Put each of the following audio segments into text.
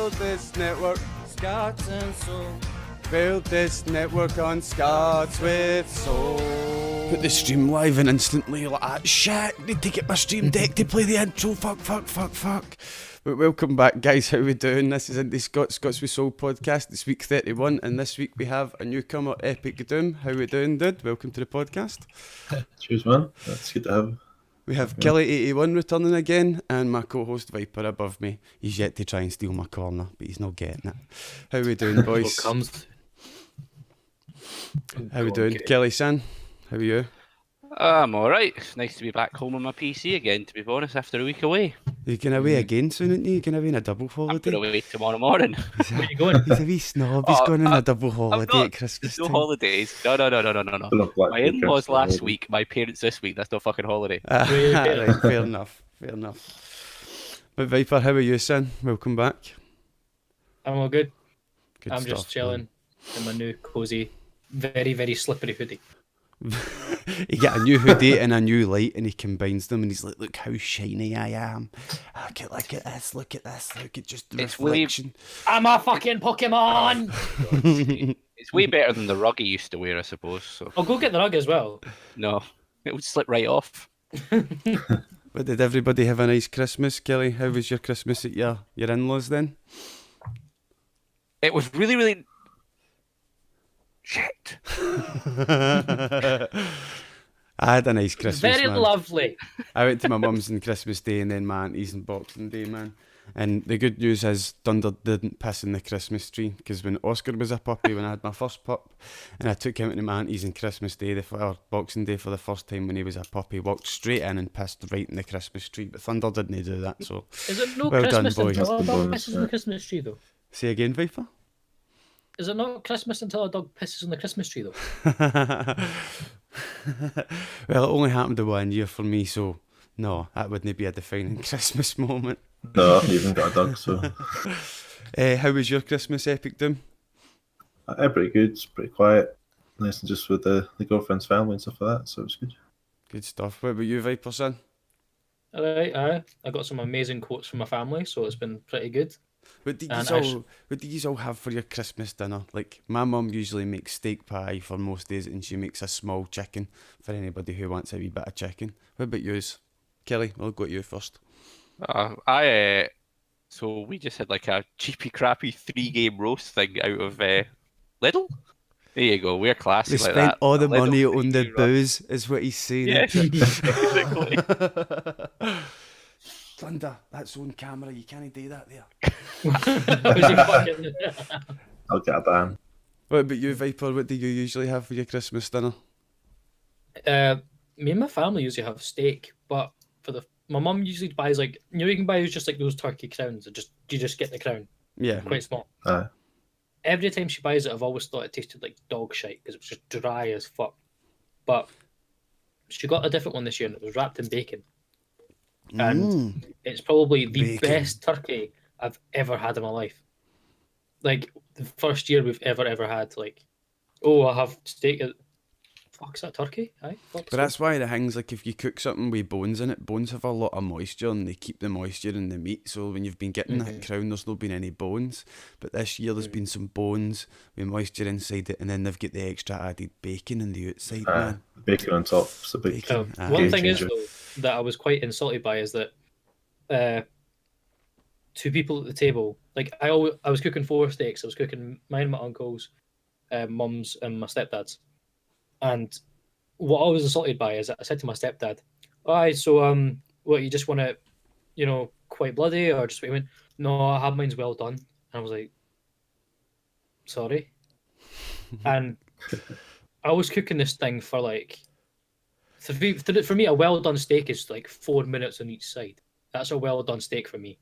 Build this network, Scots and soul. build this network on Scots with soul. Put the stream live and instantly you're like, ah, shit, need to get my stream deck to play the intro, fuck. But welcome back, guys, how we doing? This is IndiScots, Scots with Soul podcast. It's week 31, and this week we have a newcomer, Epic Doom. How we doing, dude? Welcome to the podcast. Cheers, man. That's good to have. We have Kelly81 returning again, and my co-host Viper above me. He's yet to try and steal my corner, but he's not getting it. How we doing, boys? How we doing? Kelly-san, how are you? I'm alright. It's nice to be back home on my PC again, to be honest, after a week away. You're going away again soon, aren't you? You're going away on a double holiday? I'm going away tomorrow morning. Where are you going? He's a wee snob. He's going on a double holiday at Christmas No time. holidays. No. My in-laws last week, my parents this week. That's no fucking holiday. Right, fair enough. But Viper, how are you, son? Welcome back. I'm all good. Good I'm stuff, just chilling in my new cozy, very, very slippery hoodie. He got a new hoodie and a new light, and he combines them, and he's like, "Look how shiny I am! Look at this! Look at just the reflection." I'm a fucking Pokemon! It's way better than the rug he used to wear, I suppose. So I'll go get the rug as well. no, it would slip right off. But did everybody have a nice Christmas, Kelly? How was your Christmas at your in-laws then? It was really, really shit. I had a nice Christmas, Very man. lovely. I went to my mum's on Christmas Day and then my auntie's on Boxing Day, man. And the good news is Thunder didn't piss in the Christmas tree, because when Oscar was a puppy, when I had my first pup, and I took him to my auntie's on Christmas Day, or Boxing Day for the first time when he was a puppy, walked straight in and pissed right in the Christmas tree. But Thunder didn't do that, so Is it no well Christmas done, boy. until a That's the dog bonus, pisses on the Christmas tree, though? Say again, Viper? Is it not Christmas until a dog pisses on the Christmas tree, though? Well, it only happened to 1 year for me, so no, that wouldn't be a defining Christmas moment. No, I've even got a dog, so How was your Christmas, Epic Doom? pretty good. It's pretty quiet. Nice and just with the girlfriend's family and stuff like that, so it was good. Good stuff. What about you, Viper, son? Alright, I got some amazing quotes from my family, so it's been pretty good. What do And you all have for your Christmas dinner? Like, my mum usually makes steak pie for most days, and she makes a small chicken for anybody who wants a wee bit of chicken. What about yours? Kelly, I'll go to you first. So we just had like a cheapy crappy 3-game roast thing out of Lidl. There you go, we're classy They like spent that. all the Lidl money on the 3-game roast. booze, is what he's saying. Yes, basically. Thunder, that's on camera, you can't do that there. Was he fucking... I'll get a ban. What about you, Viper? What do you usually have for your Christmas dinner? Me and my family usually have steak, but my mum usually buys you can buy just like those turkey crowns. You just get the crown, Yeah. quite small. Aye. Every time she buys it, I've always thought it tasted like dog shite because it was just dry as fuck. But she got a different one this year, and it was wrapped in bacon. And it's probably the Bacon. best turkey I've ever had in my life. Like the first year we've ever had. Like, I have steak. Fuck, is that turkey? Aye. But that's why the things, like, if you cook something with bones in it, bones have a lot of moisture and they keep the moisture in the meat. So when you've been getting that crown, there's not been any bones. But this year there's been some bones with moisture inside it, and then they've got the extra added bacon on the outside, man. Bacon on top. It's a big Bacon. One thing is changer. though that I was quite insulted by is that two people at the table. Like I was cooking 4 steaks. I was cooking mine, my uncle's, mum's, and my stepdad's. And what I was insulted by is that I said to my stepdad, "Alright, so what, you just want it, quite bloody, or just?" He went, "No, I have mine's well done." And I was like, "Sorry." And I was cooking this thing for like, for me, a well done steak is like 4 minutes on each side. That's a well done steak for me.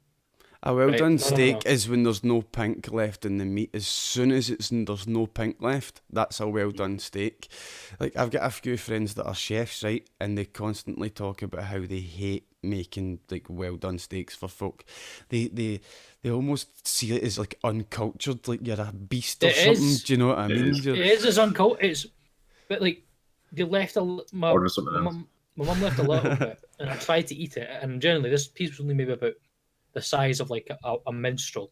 A well done No. steak is when there's no pink left in the meat. As soon as there's no pink left, that's a well done steak. Like, I've got a few friends that are chefs, right, and they constantly talk about how they hate making like well done steaks for folk. They almost see it as like uncultured, like you're a beast or It something. is. Do you know what I mean? is. It is as uncultured. But like they left my Order something else. mum left a little bit, and I tried to eat it. And generally, this piece was only maybe about the size of like a minstrel.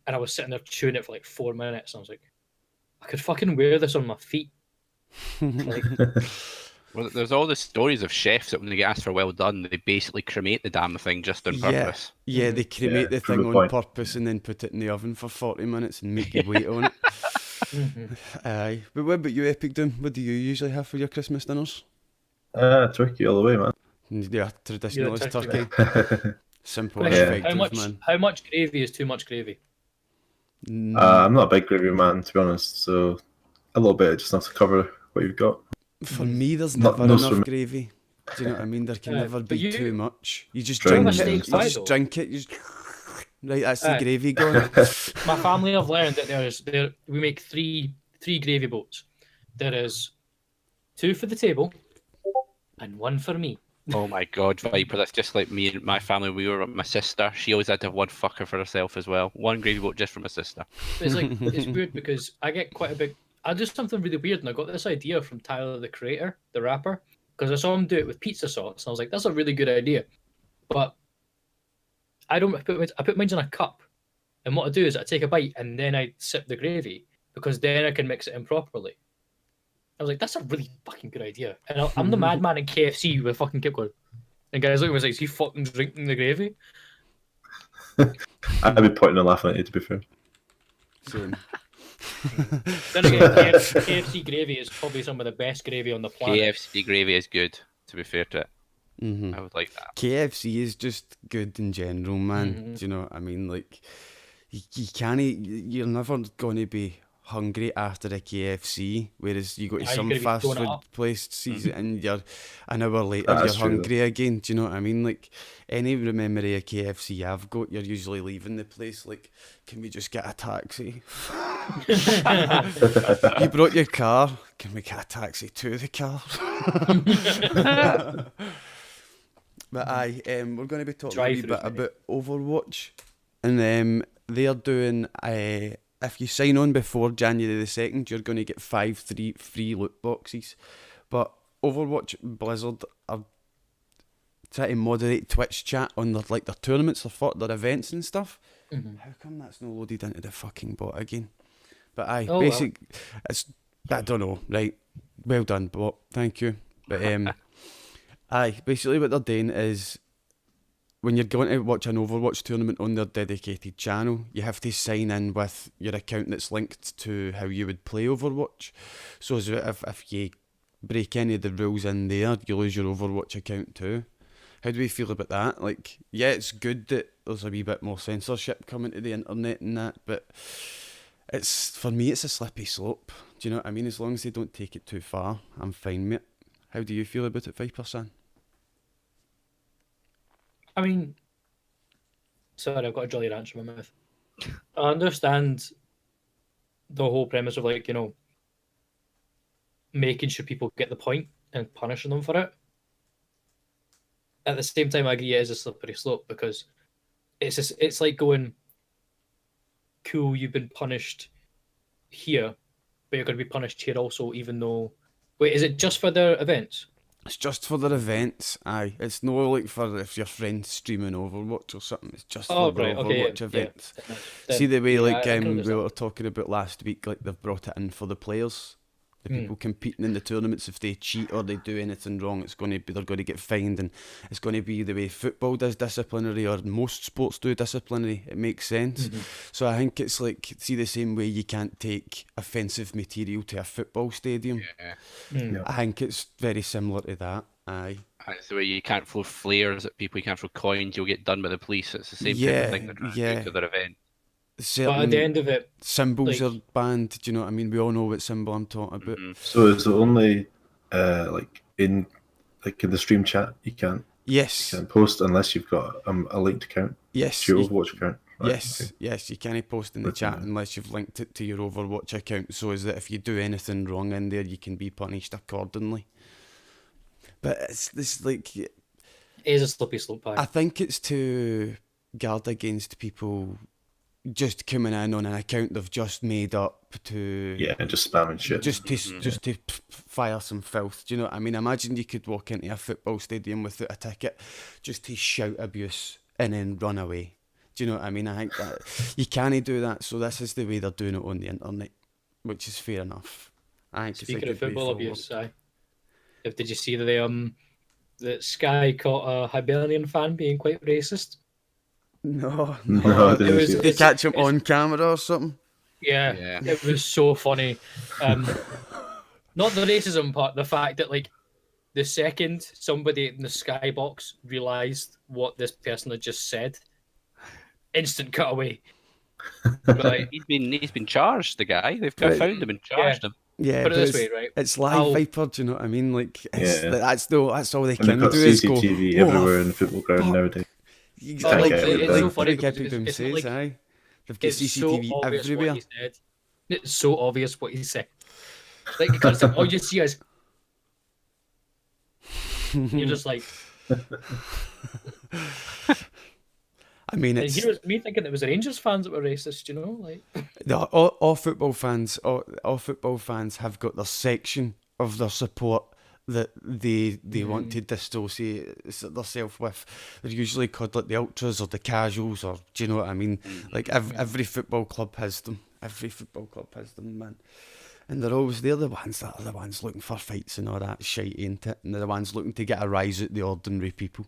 and I was sitting there chewing it for like 4 minutes. And I was like, I could fucking wear this on my feet. Like, Well, there's all the stories of chefs that when they get asked for well done, they basically cremate the damn thing just on purpose. Yeah, they cremate the prove thing a on point. purpose and then put it in the oven for 40 minutes and make you wait on it. Aye. But what about you, Epic Doom? What do you usually have for your Christmas dinners? Turkey all the way, man. Yeah, traditional is turkey, turkey. Simple and question, effective, how much gravy is too much gravy? man. I'm not a big gravy man, to be honest, so a little bit just enough to cover what you've got. For me, there's Not- never no enough swim- gravy. Do you know what I mean? There can never but be you- too much. You just Drink drink it. it. You Steak pie, just though. drink it. You just... Right, that's the Aye. gravy gone. My family have learned that we make three gravy boats. There is 2 for the table and 1 for me. Oh my god, Viper, that's just like me and my family. We were with my sister. She always had to have one fucker for herself as well. One gravy boat just for my sister. But it's like it's weird because I get quite a big. I do something really weird, and I got this idea from Tyler, the creator, the rapper, because I saw him do it with pizza sauce, and I was like, "That's a really good idea." But I don't. I put mine in a cup, and what I do is I take a bite and then I sip the gravy because then I can mix it in properly. I was like, "That's a really fucking good idea." And I'm the madman in KFC with fucking kept going. And guys look at me and like, "Is he fucking drinking the gravy?" I'd be pointing and laughing at you, to be fair. Same. Then again, KFC gravy is probably some of the best gravy on the planet. KFC gravy is good, to be fair to it. Mm-hmm. I would like that. KFC is just good in general, man. Mhm. Do you know what I mean? Like, you can't eat, you're never going to be hungry after a KFC, whereas you go to Aye, you're some gonna be fast throwing it food up. place, sees it, and you're an hour later, That's you're true, hungry again. Do you know what I mean? Like, any memory of KFC I've got, you're usually leaving the place like, can we just get a taxi? You brought your car, can we get a taxi to the car? But aye, we're going to be talking a wee Drive-throughs, bit maybe. about Overwatch, and they're doing if you sign on before January the 2nd, you're going to get 5 free loot boxes. But Overwatch Blizzard are trying to moderate Twitch chat on their tournaments, their events and stuff. Mhm. How come that's not loaded into the fucking bot again? But aye, Oh, well. it's I don't know, right? Well done, bot. Thank you. But aye, basically what they're doing is when you're going to watch an Overwatch tournament on their dedicated channel, you have to sign in with your account that's linked to how you would play Overwatch. So as if you break any of the rules in there, you lose your Overwatch account too. How do we feel about that? Like, yeah, it's good that there's a wee bit more censorship coming to the internet and that, but for me it's a slippery slope. Do you know what I mean? As long as they don't take it too far, I'm fine with it. How do you feel about it, Viper-san? I mean, sorry, I've got a Jolly Rancher in my mouth. I understand the whole premise of making sure people get the point and punishing them for it. At the same time, I agree it is a slippery slope because it's like going, cool, you've been punished here, but you're going to be punished here also, even though... Wait, is it just for their events? It's just for their events, aye. It's no like for if your friend's streaming Overwatch or something. It's just for the Overwatch events. See the way I can we understand. were talking about last week, like they've brought it in for the players. The people competing in the tournaments, if they cheat or they do anything wrong, they're going to get fined, and it's going to be the way football does disciplinary, or most sports do disciplinary. It makes sense. So I think it's like, see, the same way you can't take offensive material to a football stadium. Yeah. I think it's very similar to that. Aye. And it's the way you can't throw flares at people, you can't throw coins, you'll get done by the police. It's the same type of thing they're trying to do to their event. But at the end of it, Symbols like- are banned. Do you know what I mean? We all know what symbol I'm talking about. So is it only in the stream chat you can't Yes. post unless you've got a linked account Yes. to your you- Overwatch account? Right, Yes, okay. yes, you can't post in the Good to chat know. unless you've linked it to your Overwatch account, so is that if you do anything wrong in there, you can be punished accordingly. But it's this like, it is a slippery slope. I think it's to guard against people just coming in on an account they've just made up to Yeah, and just spamming shit. just to fire some filth. Do you know what I mean? Imagine you could walk into a football stadium without a ticket, just to shout abuse and then run away. Do you know what I mean? I think that you can't do that, so this is the way they're doing it on the internet, which is fair enough. I think Speaking it's a of good way football forward. abuse, did you see that Sky caught a Hibernian fan being quite racist? No, No, I It didn't was- see Did it. they it's- catch him it's- on camera or something? Yeah, Yeah. it was so funny. Not the racism part, the fact that like the second somebody in the skybox realised what this person had just said, instant cutaway. But like, he's been charged. The guy, they've But- found him and charged him. Yeah, Put it but this it's, way, right? it's live I'll- Viper. Do you know what I mean? Like, Yeah. that's all they And can they've got do is go. CCTV "Oh, everywhere in the football ground fuck." nowadays. You can't like, get away with like, that. It's so funny like because Epic Boom it's not says, like- aye. They've got It's CCTV so obvious everywhere. what he said. It's so obvious what he said. Like, because all you see is you're just like, I mean, and it's here was me thinking it was the Rangers fans that were racist, you know? Like, all football fans. All football fans have got their section of their support that they want to dissociate themselves with. They're usually called like the ultras or the casuals, or do you know what I mean? Like every football club has them. Every football club has them, man. And they're the ones that are the ones looking for fights and all that shite, ain't it? And they're the ones looking to get a rise out the ordinary people.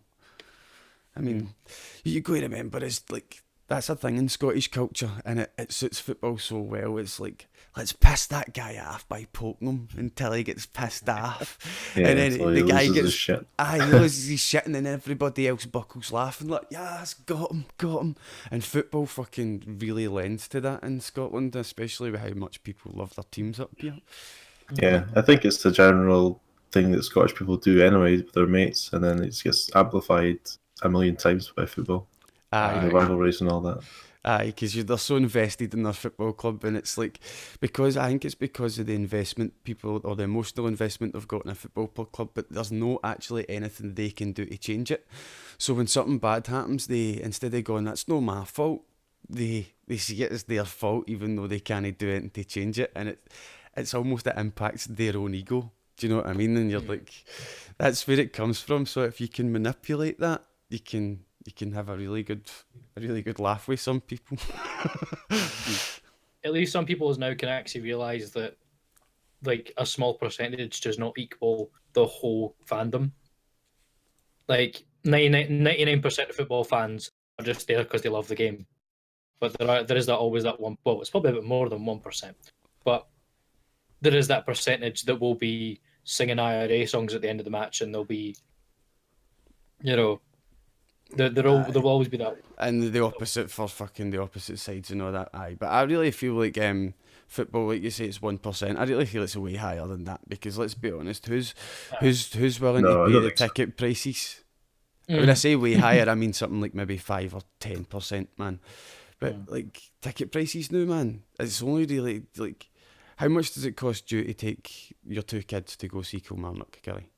I mean, you got to remember, it's like, that's a thing in Scottish culture, and it suits football so well. It's like, let's piss that guy off by poking him until he gets pissed off. Yeah, and then until the he guy loses his gets shit. he loses his shit, and then everybody else buckles laughing like, yes, got him. And football fucking really lends to that in Scotland, especially with how much people love their teams up here. Yeah, I think it's the general thing that Scottish people do anyway with their mates, and then it gets amplified a million times by football. Aye. The rivalries and all that. Aye, because they're so invested in their football club, and it's like, I think it's because of the investment people, or the emotional investment they've got in a football club, but there's no actually anything they can do to change it. So when something bad happens, they, instead of going, that's no my fault, they see it as their fault, even though they can't do anything to change it, and it's almost, it impacts their own ego. Do you know what I mean? And you're like, that's where it comes from. So if you can manipulate that, you can have a really good laugh with some people. at least some people now can actually realise that, like, a small percentage does not equal the whole fandom. Like, 99% of football fans are just there because they love the game. But there is always that one, well, it's probably a bit more than 1%. But there is that percentage that will be singing IRA songs at the end of the match, and they'll be, you know, there'll always be that. And the opposite for fucking the opposite sides and all that. Aye, but I really feel like football, like you say, it's 1%. I really feel it's way higher than that, because let's be honest, who's willing No, I to pay don't the think so. ticket prices? When I say way higher, I mean something like maybe 5 or 10%, man. But like ticket prices now, man, it's only really like, how much does it cost you to take your 2 kids to go see Kilmarnock, Gary?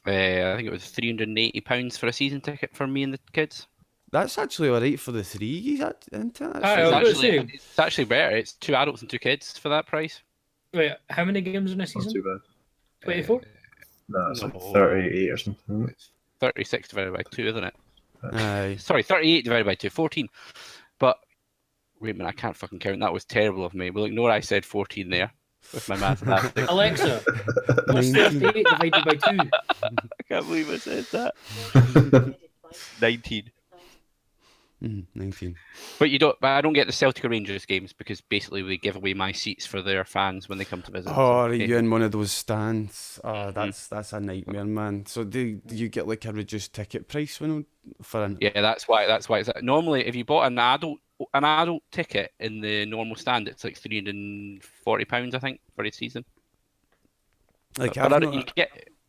I think it was £380 for a season ticket for me and the kids. That's actually alright for the 3, isn't it? Aye, I was gonna say- It's actually better. It's 2 adults and 2 kids for that price. Wait, how many games in a Not season? too bad. 24? No, it's like No. 38 or something. It's 36 divided by 2, isn't it? Aye. Sorry, 38 divided by 2, 14. But wait a minute, I can't fucking count. That was terrible of me. We'll ignore I said 14 there with my mathematics. Alexa, what's 19. 38 divided by 2? I can't believe I said that. 19. 19. But I don't get the Celtic or Rangers games because basically we give away my seats for their fans when they come to visit. Oh, So, are okay. you in one of those stands? Oh, that's a nightmare, man. So do you get like a reduced ticket price for an? Yeah, that's why it's normally if you bought an adult ticket in the normal stand, it's like £340, I think, for a season. Like But I've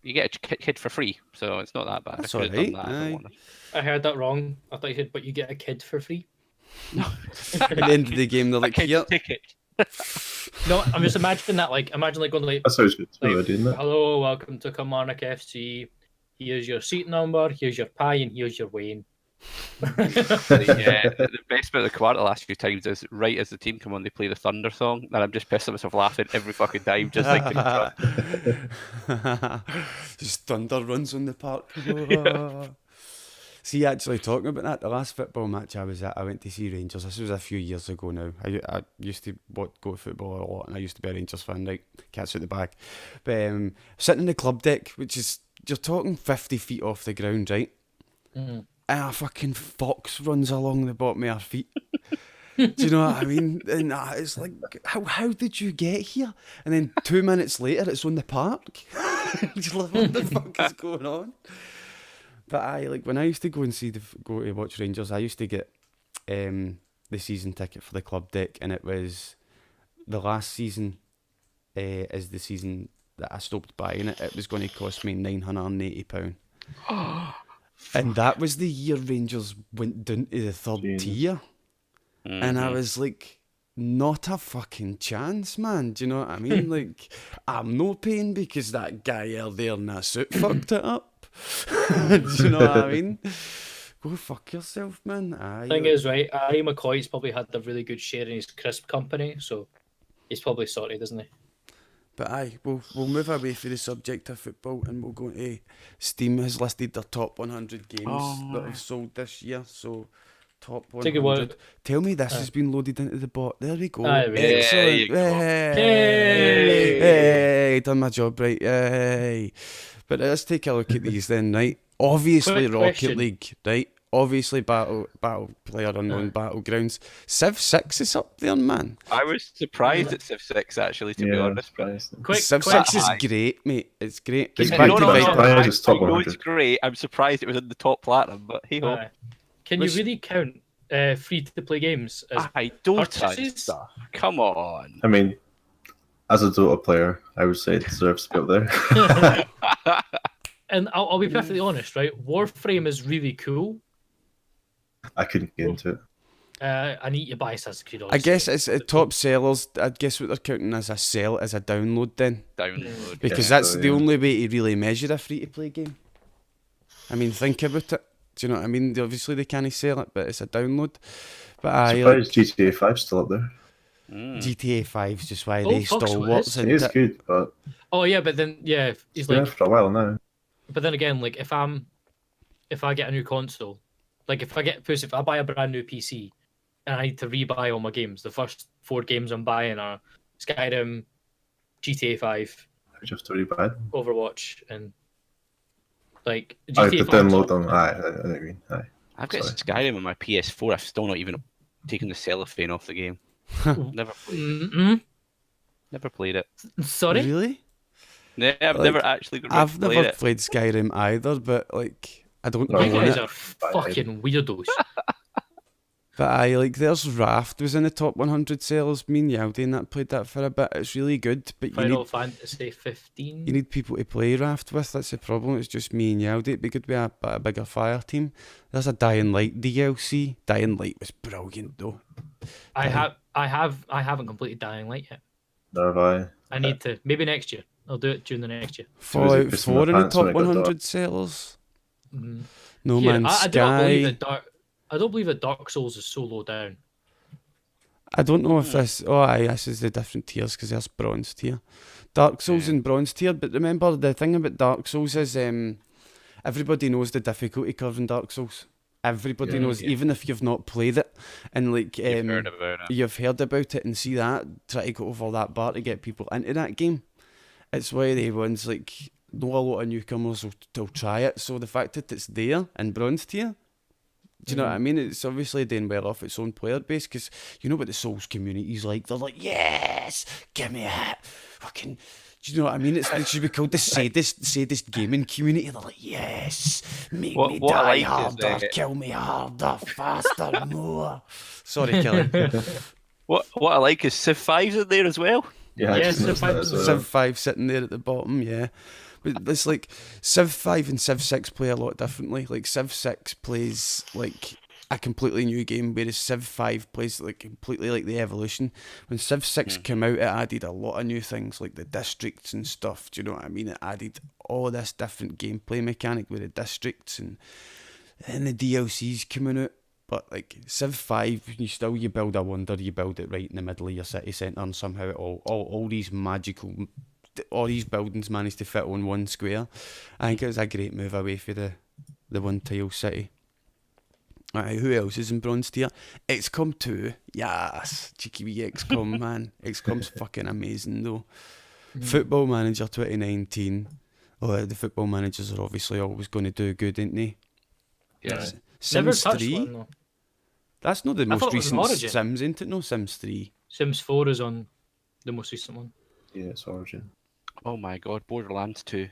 you get a kid for free, so it's not that bad. That's I could have done alright, that if I aye. wanted. I heard that wrong. I thought you said, but you get a kid for free. at the end of the game, they're like, Kid's here, ticket. No, I'm just imagining that. Like, imagine like going like, That sounds good too, like, doesn't it? hello, welcome to Kilmarnock FC. Here's your seat number. Here's your pie, and here's your Wayne. Yeah, the best bit of the choir the last few times is right as the team come on, they play the Thunder song, and I'm just pissing myself laughing every fucking time, just thinking. just thunder runs on the park. See, actually talking about that, the last football match I was at, I went to see Rangers. This was a few years ago now. I used to go to football a lot, and I used to be a Rangers fan, right? Cats out the bag. But sitting in the club deck, which is, you're talking 50 feet off the ground, right? Mm. And a fucking fox runs along the bottom of our feet. Do you know what I mean? And it's like, how did you get here? And then 2 minutes later, it's on the park. Just like, what the fuck is going on? But when I used to go and go to watch Rangers, I used to get the season ticket for the club deck, and it was the last season is the season that I stopped buying it. It was going to cost me £980. And that was the year Rangers went down to the third tier. Mm-hmm. And I was like, not a fucking chance, man. Do you know what I mean? Like, I'm no paying because that guy out there in that suit fucked it up. Do you know what I mean? Go fuck yourself, man. Thing is, right, McCoy's probably had a really good share in his crisp company, so he's probably sorted, isn't he? But we'll move away from the subject of football, and we'll go into Steam has listed their top 100 games that have sold this year. So top 100. Tell me this has been loaded into the bot. There we go. Excellent. Hey, done my job right. Hey. But let's take a look at these then, right? Obviously Rocket League, right? Obviously Battle Player Unknown Battlegrounds. Civ 6 is up there, man. I was surprised at Civ 6 actually, to be honest. Civ 6 is great, mate. It's great. It's it's great. I'm surprised it was in the top platinum, but hey ho. Can you really count free to play games as purchases? Come on. I mean, as a Dota player, I would say it deserves to be up there. And I'll be perfectly honest, right? Warframe is really cool. I couldn't get into it. I need to buy Assassin's Creed Odyssey. I guess it's top sellers. I guess what they're counting as a download then. Download. Because that's the only way to really measure a free-to-play game. I mean, think about it. Do you know what I mean? Obviously they can't sell it, but it's a download. But I'm surprised GTA 5's still up there. GTA 5's just why they stalwarts. It is good, but... Oh yeah, but then, yeah, it's been for a while now. But then again, like, if I get a new console, like, if I buy a brand new PC, and I need to rebuy all my games, the first 4 games I'm buying are Skyrim, GTA 5, I just have to rebuy them. Overwatch, and like GTA I have to download them. I agree. I've got Skyrim on my PS4. I've still not even taken the cellophane off the game. Never played it. Never played it. Sorry? Really? Yeah, I've never actually I've never played Skyrim either, but like I don't know. You guys are fucking weirdos. But there's Raft was in the top 100 sales. Me and Yaldi and that played that for a bit. It's really good, but Final Fantasy 15. You need people to play Raft with. That's the problem. It's just me and Yaldi. It'd be good with a bigger fire team. There's a Dying Light DLC. Dying Light was brilliant though. I haven't completed Dying Light yet. Nor have I. I need to. Maybe next year. I'll do it during the next year. Fallout 4 in the top 100 sellers. Mm-hmm. No Man's Sky. I don't believe that Dark Souls is so low down. I don't know if this... this is the different tiers because there's bronze tier. Dark Souls and bronze tier, but remember the thing about Dark Souls is everybody knows the difficulty curve in Dark Souls. Everybody knows, even if you've not played it. And like you've heard about it and see that, try to go over that bar to get people into that game. It's why the ones like know a lot of newcomers will try it. So the fact that it's there in bronze tier, do you know what I mean? It's obviously doing well off its own player base because you know what the Souls community's like. They're like, yes, give me it. Fucking, do you know what I mean? It should be called the sadist gaming community. They're like, yes, make me die harder, kill me harder, faster, more. Sorry, Kelly. What I like is Civ 5's in there as well. Yeah, Civ 5 sitting there at the bottom, yeah. But it's like Civ 5 and Civ 6 play a lot differently. Like Civ 6 plays like a completely new game, whereas Civ 5 plays like completely like the evolution. When Civ 6 came out, it added a lot of new things like the districts and stuff. Do you know what I mean? It added all this different gameplay mechanic with the districts and the DLCs coming out. But like Civ 5, you build a wonder, you build it right in the middle of your city centre, and somehow all these magical, all these buildings managed to fit on one square. I think it was a great move away for the one tile city. Aye, who else is in bronze tier? XCOM 2. Yes. Cheeky wee XCOM, man. XCOM's fucking amazing, though. Football Manager 2019. Oh, the football managers are obviously always going to do good, ain't they? Yeah. Never Sims touched 3. one though. That's not the I most thought it was recent Origin. Sims, ain't it? No, Sims 3. Sims 4 is on the most recent one. Yeah, it's Origin. Oh my god, Borderlands 2.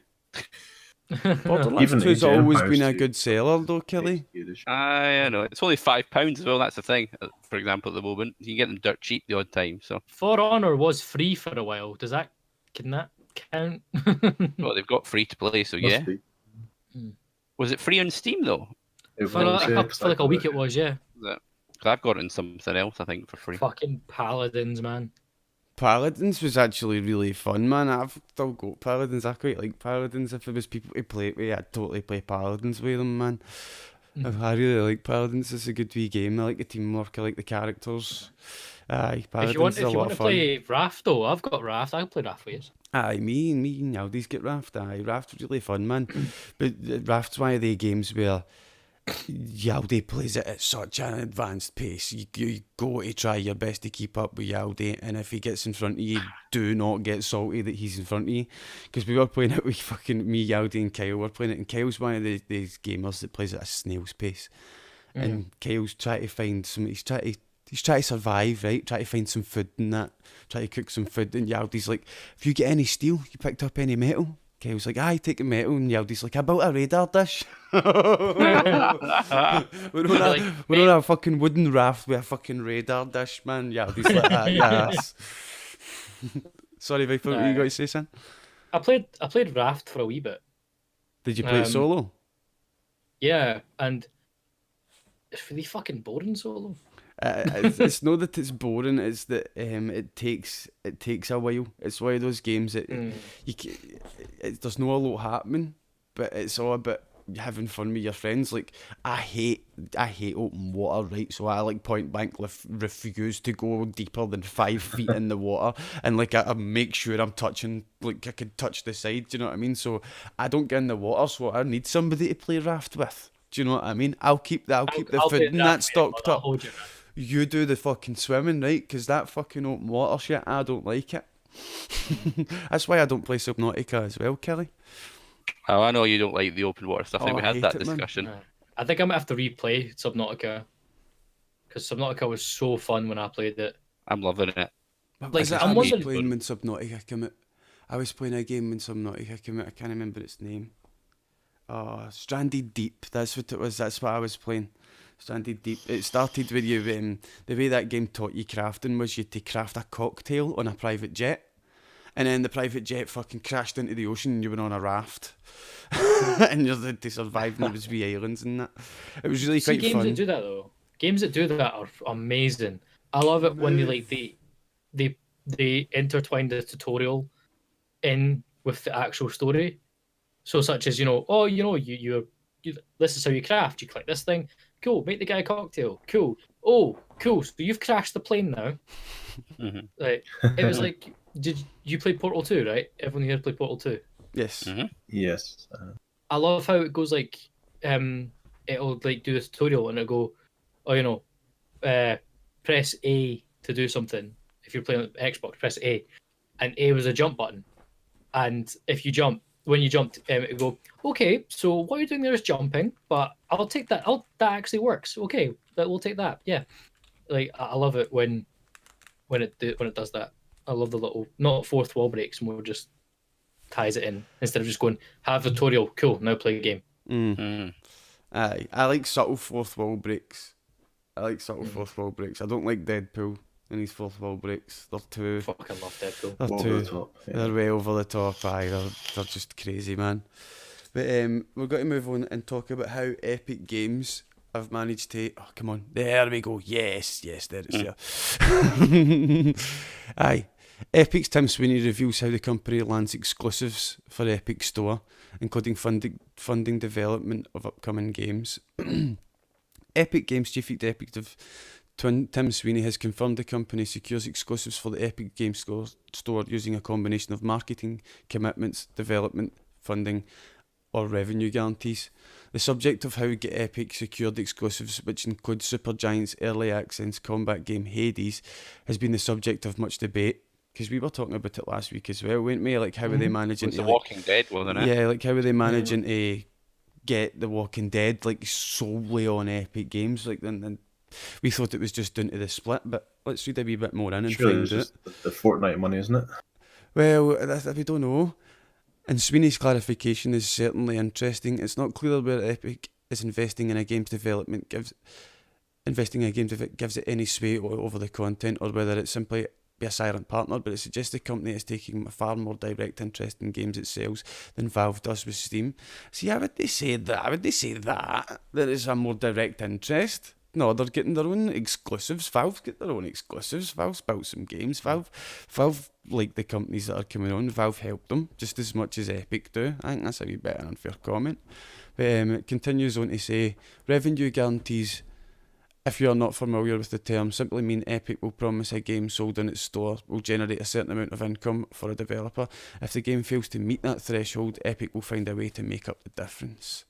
Borderlands Even 2's Age of always Empires been a 2. good seller, though, Kelly. I know. It's only £5 as well, that's the thing. For example, at the moment. You can get them dirt cheap the odd time, so. For Honor was free for a while. Can that count? Well, they've got free to play, so yeah. Was it free on Steam, though? for like a week it was, yeah. Because I've got it in something else, I think, for free. Fucking Paladins, man. Paladins was actually really fun, man. I've still got Paladins. I quite like Paladins. If there was people to play it with, I'd totally play Paladins with them, man. I really like Paladins. It's a good wee game. I like the teamwork. I like the characters. Aye, Paladins If is a you lot want of to fun. play Raft, though, I've got Raft. I'll play Raft with you. Aye, me and Aldi's get Raft. Aye, Raft's really fun, man. But Raft's one of the games where Yaldi plays it at such an advanced pace. You go to try your best to keep up with Yaldi, and if he gets in front of you, do not get salty that he's in front of you. Because we were playing it with fucking me, Yaldi, and Kyle were playing it, and Kyle's one of these gamers that plays at a snail's pace. And Kyle's trying to find some. He's trying to survive, right? Try to find some food and that. Try to cook some food, and Yaldi's like, "If you get any steel, you picked up any metal." Kyle's like, "Aye, take a metal," and Yaldi's like, "I built a radar dish." we're on a fucking wooden raft with a fucking radar dish, man. Yaldi's like, yes. Sorry, Viper, what you got to say, son? I played Raft for a wee bit. Did you play it solo? Yeah, and it's really fucking boring solo. It's not that it's boring. It's that it takes a while. It's one of those games that there's not a lot happening, but it's all about having fun with your friends. Like I hate open water, right? So I like point blank refuse to go deeper than 5 feet in the water, and like I make sure I'm touching, like I could touch the side. Do you know what I mean? So I don't get in the water. So I need somebody to play Raft with. Do you know what I mean? I'll keep the food and that stocked up. You do the fucking swimming, right? Because that fucking open water shit, I don't like it. That's why I don't play Subnautica as well, Kelly. Oh, I know you don't like the open water stuff. I think we had that discussion. Man. I think I might have to replay Subnautica. Because Subnautica was so fun when I played it. I'm loving it. Like, I was playing when Subnautica came out. I was playing a game when Subnautica came out. I can't remember its name. Oh, Stranded Deep. That's what it was. That's what I was playing. Stranded Deep. It started with you. The way that game taught you crafting was you had to craft a cocktail on a private jet, and then the private jet fucking crashed into the ocean, and you were on a raft, and you had to survive. And there was wee islands and that. It was really quite games fun. That do that though. Games that do that are amazing. I love it when they intertwine the tutorial in with the actual story. So such as you this is how you craft. You click this thing. Cool. Make the guy a cocktail. Cool. Oh, cool. So you've crashed the plane now. Mm-hmm. Like it was like, did you play Portal 2? Right? Everyone here played Portal 2. Yes. Mm-hmm. Yes. I love how it goes like, it'll like do a tutorial and it'll go, press A to do something. If you're playing on Xbox, press A, and A was a jump button. And if you jump, when you jumped, it would go, okay, so what you're doing there is jumping, but I'll take that. That actually works. Okay, we'll take that. Yeah, like I love it when it does that. I love the little not fourth wall breaks, more just ties it in instead of just going have a tutorial. Cool, now play a game. Aye, I like subtle fourth wall breaks. I don't like Deadpool and his fourth wall breaks. They're too. Fucking love Deadpool. They're Over too. the top, yeah. They're way over the top. Aye, they're just crazy, man. But we're going to move on and talk about how Epic Games have managed to. Oh, come on, there we go. Yes, there it is. Aye, Epic's Tim Sweeney reveals how the company lands exclusives for Epic Store, including funding development of upcoming games. Epic Games Chief Executive Tim Sweeney has confirmed the company secures exclusives for the Epic Games Store using a combination of marketing commitments, development, funding, or revenue guarantees. The subject of how get Epic secured exclusives, which include Supergiant's early access combat game Hades, has been the subject of much debate. Because we were talking about it last week as well, weren't we? Like, how are they managing It's to, The like, Walking Dead, wasn't it? yeah, like, how are they managing to get The Walking Dead, like, solely on Epic Games? Like, then we thought it was just down to the split, but let's read a wee bit more in and Surely find it's out. just the Fortnite money, isn't it? Well, we don't know. And Sweeney's clarification is certainly interesting. It's not clear whether Epic is investing in a game's development gives it any sway over the content, or whether it's simply be a silent partner, but it suggests the company is taking a far more direct interest in games it sells than Valve does with Steam. See, how would they say that? How would they say that? There is a more direct interest? No, they're getting their own exclusives. Valve get their own exclusives. Valve's built some games. Valve like the companies that are coming on. Valve helped them just as much as Epic do. I think that's a wee bit of an unfair comment. But it continues on to say, revenue guarantees, if you are not familiar with the term, simply mean Epic will promise a game sold in its store will generate a certain amount of income for a developer. If the game fails to meet that threshold, Epic will find a way to make up the difference.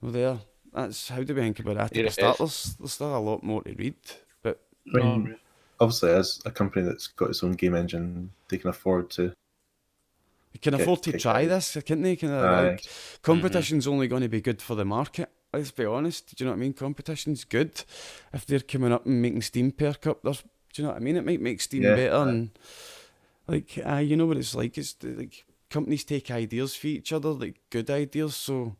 Well, there. That's how do we think about that? At Here the it start, is. there's still a lot more to read, but I mean, obviously, as a company that's got its own game engine, they can afford to. you can afford to kick try out. this, can't they? Aye. Like, competition's only going to be good for the market. Let's be honest. Do you know what I mean? Competition's good. If they're coming up and making Steam perk up, do you know what I mean? It might make Steam Yeah, better, aye. and like, you know what it's like. It's like companies take ideas for each other, like good ideas. So,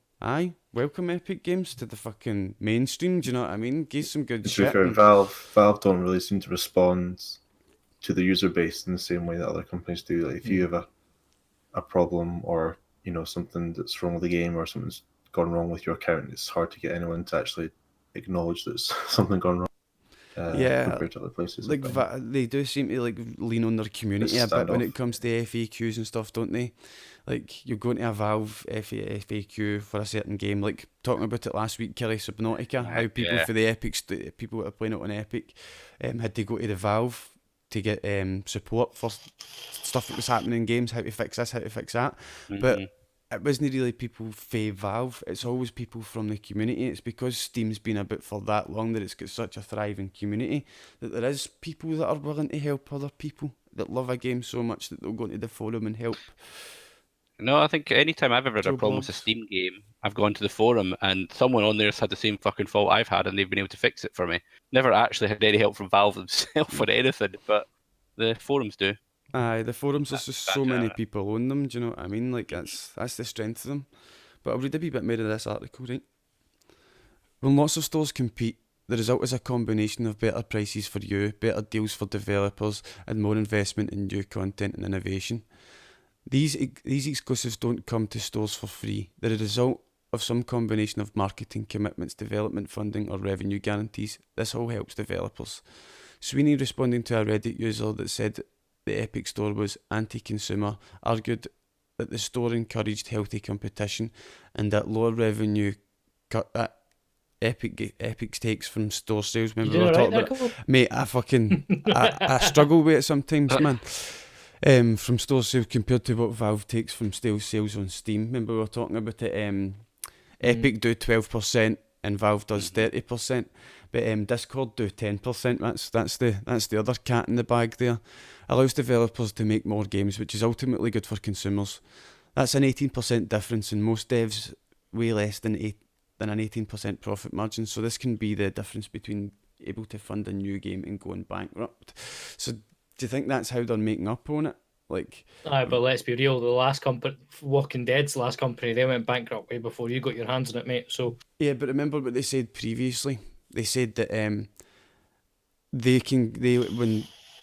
welcome Epic Games to the fucking mainstream. Do you know what I mean? Give some good To be shit. fair, and- Valve don't really seem to respond to the user base in the same way that other companies do. Like if you have a problem or something that's wrong with the game or something's gone wrong with your account, it's hard to get anyone to actually acknowledge that there's something gone wrong. Compared to other places, I like find. they do seem to like lean on their community a Just bit stand when off. it comes to FAQs and stuff, don't they? Like you go into a Valve FAQ for a certain game, like talking about it last week, Kelly Subnautica, how people Yeah. for the Epic people that are playing it on Epic, had to go to the Valve to get support for stuff that was happening in games, how to fix this, how to fix that, but it wasn't really people from Valve, it's always people from the community. It's because Steam's been about for that long that it's got such a thriving community that there is people that are willing to help other people that love a game so much that they'll go into the forum and help. No, I think anytime I've ever had a Joe problem with a Blogs. Steam game, I've gone to the forum and someone on there's had the same fucking fault I've had and they've been able to fix it for me. Never actually had any help from Valve themselves or anything, but the forums do. Aye, the forums, there's just so many Gotcha. people on them, do you know what I mean? Like, that's the strength of them. But I'll read a wee bit more of this article, right? When lots of stores compete, the result is a combination of better prices for you, better deals for developers, and more investment in new content and innovation. These exclusives don't come to stores for free. They're a result of some combination of marketing commitments, development funding, or revenue guarantees. This all helps developers. Sweeney, responding to a Reddit user that said the Epic Store was anti-consumer, argued that the store encouraged healthy competition and that lower revenue cut that Epic's takes from store sales. You Remember doing we were alright talking there, about, Cole? mate, I struggle with it sometimes, man. From store sales compared to what Valve takes from sales on Steam. Remember we were talking about it. Epic do 12% and Valve does 30%, but Discord do 10%. That's the other cat in the bag there. Allows developers to make more games, which is ultimately good for consumers. That's an 18% difference, and most devs way less than an 18% profit margin. So this can be the difference between able to fund a new game and going bankrupt. So do you think that's how they're making up on it? Like, Aye, but let's be real. The last company, Walking Dead's last company, they went bankrupt way before you got your hands on it, mate. So yeah, but remember what they said previously. They said that when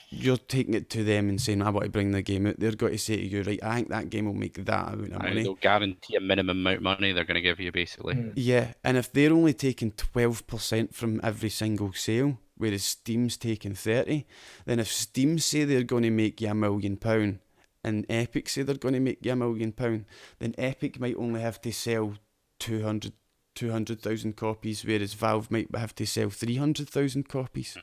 you're taking it to them and saying I want to bring the game out, they're going to say to you, right, I think that game will make that amount of money. They'll guarantee a minimum amount of money they're going to give you, basically. Yeah, and if they're only taking 12% from every single sale, whereas Steam's taking 30%, then if Steam say they're going to make you £1 million and Epic say they're going to make you £1 million, then Epic might only have to sell 200,000 copies, whereas Valve might have to sell 300,000 copies.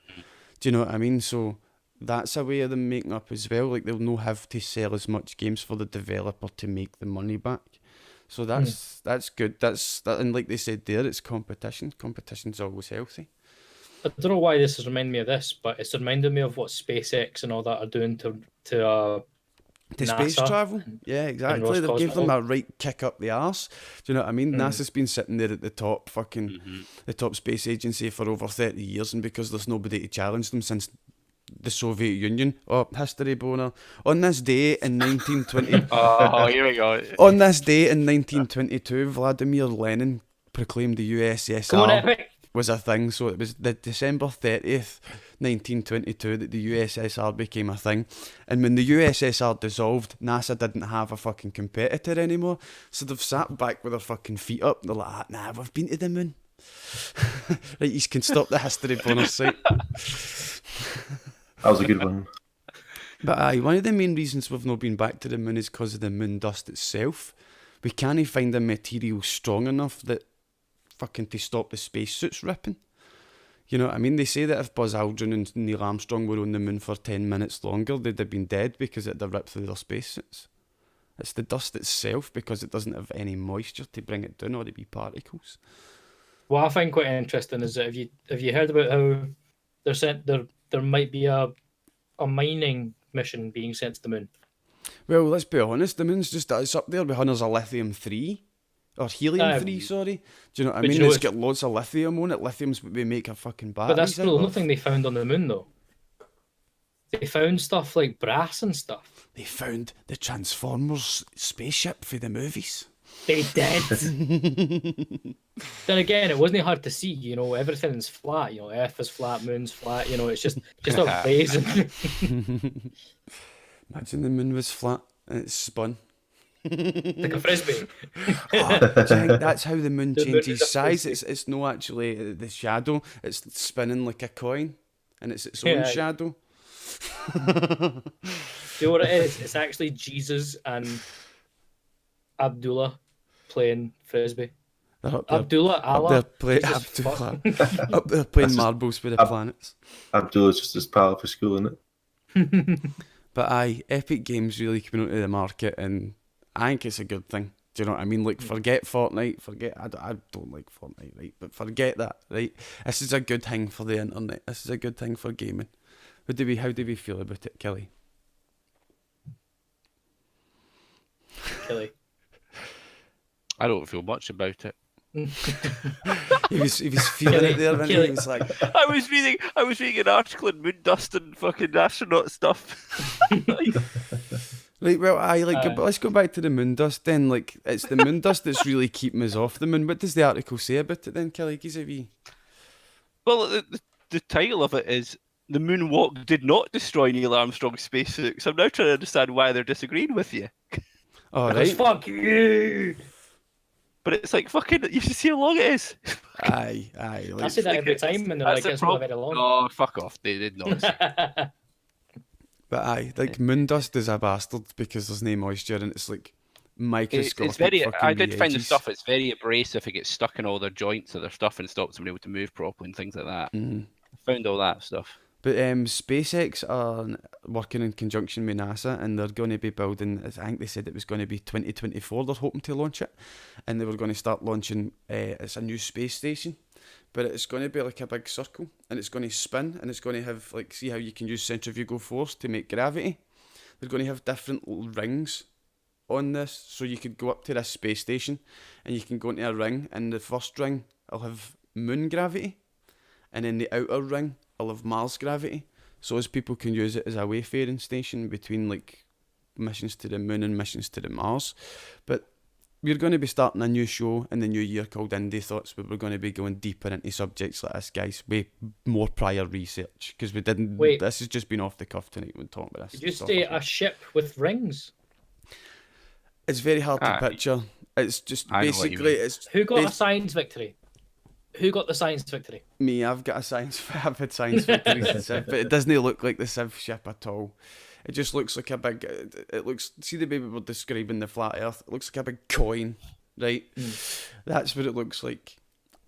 Do you know what I mean? So that's a way of them making up as well. Like they'll not have to sell as much games for the developer to make the money back. So that's good. And like they said there, it's competition. Competition's always healthy. I don't know why this has reminded me of this, but it's reminded me of what SpaceX and all that are doing to To space NASA travel, yeah, exactly. They gave them Roscosmos. a right kick up the arse. Do you know what I mean? NASA's been sitting there at the top, the top space agency for over 30 years, and because there's nobody to challenge them since the Soviet Union. Oh, history boner. On this day in 1920, Oh, here we go. on this day in 1922, Vladimir Lenin proclaimed the Come on, USSR Epic. was a thing. So it was the December 30th, 1922 that the USSR became a thing. And when the USSR dissolved, NASA didn't have a fucking competitor anymore. So they've sat back with their fucking feet up. They're like, nah, we've been to the moon. Right, you can stop the history bonus site. That was a good one. But aye, one of the main reasons we've not been back to the moon is because of the moon dust itself. We can't find a material strong enough that fucking to stop the spacesuits ripping. You know what I mean? They say that if Buzz Aldrin and Neil Armstrong were on the moon for 10 minutes longer, they'd have been dead because it'd have ripped through their spacesuits. It's the dust itself, because it doesn't have any moisture to bring it down or to be particles. What I find quite interesting is that have you heard about how there might be a mining mission being sent to the moon? Well, let's be honest, the moon's just, it's up there behind us a lithium-3. Or helium-3, sorry. Do you know what I mean? It's got loads of lithium on it. Lithium's what we make a fucking batteries. But that's the only thing they found on the moon, though. They found stuff like brass and stuff. They found the Transformers spaceship for the movies. They did. Then again, it wasn't hard to see. You know, everything's flat. You know, Earth is flat, Moon's flat. You know, it's just a raisin. Imagine the moon was flat and it's spun. Like a frisbee. Oh, do you think that's how the moon The moon changes is a size? frisbee. It's no actually the shadow. It's spinning like a coin, and it's its own Yeah. shadow. Do you know what it is? It's actually Jesus and Abdullah playing frisbee. They're up there, Abdullah, up Allah. there, play, Jesus Abdullah, fuck. up there playing That's just- marbles with the planets. Abdullah's just as pal for school, isn't it? But aye, Epic Games really coming onto the market, and I think it's a good thing. Do you know what I mean? Like, forget Fortnite, I don't like Fortnite, right? But forget that, right? This is a good thing for the internet. This is a good thing for gaming. How do we feel about it, Kelly? Kelly. I don't feel much about it. He was feeling it there, when he was like, I was reading an article in Moon Dust and fucking astronaut stuff. right, well, but let's go back to the moon dust then. Like, it's the moon dust that's really keeping us off the moon. What does the article say about it then, Kelly? Give us a wee. Well, the title of it is "The Moonwalk Did Not Destroy Neil Armstrong's Spacesuit." So I'm now trying to understand why they're disagreeing with you. All Because right. fuck you. But it's like fucking. You should see how long it is. Aye. I Like, say that every time, and they're That's like, the it's not very long. Oh, fuck off! They did not. but aye, like moon dust is a bastard because there's no moisture and it's like microscopic. It's very. fucking I did wee find the edges. stuff. It's very abrasive. It gets stuck in all their joints of their stuff and stops them able to move properly and things like that. Mhm. I found all that stuff. But SpaceX are working in conjunction with NASA, and they're going to be building, I think they said it was going to be 2024, they're hoping to launch it. And they were going to start launching, it's a new space station. But it's going to be like a big circle, and it's going to spin, and it's going to have, like, see how you can use centrifugal force to make gravity? They're going to have different little rings on this, so you could go up to this space station, and you can go into a ring, and the first ring will have moon gravity, and then the outer ring will have Mars gravity, so as people can use it as a wayfaring station between like missions to the moon and missions to the Mars. But we're going to be starting a new show in the new year called IndiScots, where we're going to be going deeper into subjects like this, guys, way more prior research, because we didn't. Wait. This has just been off the cuff tonight when talking about this. Did you stuff. say a ship with rings? It's very hard to Aye. picture. It's just I know what you basically mean. it's Who got a it's science victory? Who got the science victory? me. I've got a science. I've had science victories in Civ, but it doesn't look like the Civ ship at all. It just looks like a big. It looks. See the way we were describing the flat Earth. It looks like a big coin, right? That's what it looks like.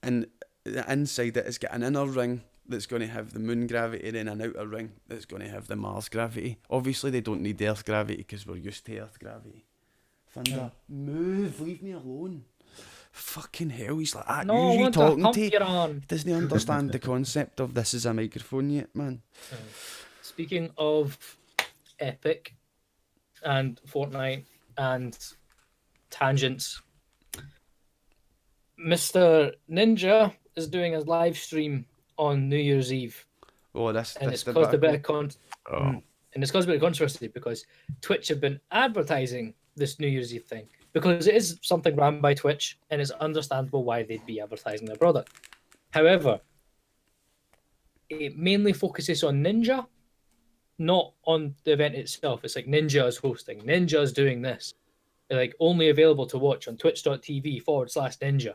And the inside it has got an inner ring that's going to have the moon gravity, and an outer ring that's going to have the Mars gravity. Obviously, they don't need Earth gravity because we're used to Earth gravity. Finder, move, leave me alone. Fucking hell, he's like, No, who I you want to talking hump to? your arm. He doesn't understand the concept of this is a microphone yet, man. Speaking of Epic and Fortnite and tangents, Mr. Ninja is doing a live stream on New Year's Eve, Oh, and this it's the caused a back bit one. of and it's caused a bit of controversy because Twitch have been advertising this New Year's Eve thing because it is something run by Twitch, and it's understandable why they'd be advertising their product. However, it mainly focuses on Ninja, not on the event itself. It's like Ninja is hosting, Ninja is doing this. They're like only available to watch on twitch.tv/Ninja,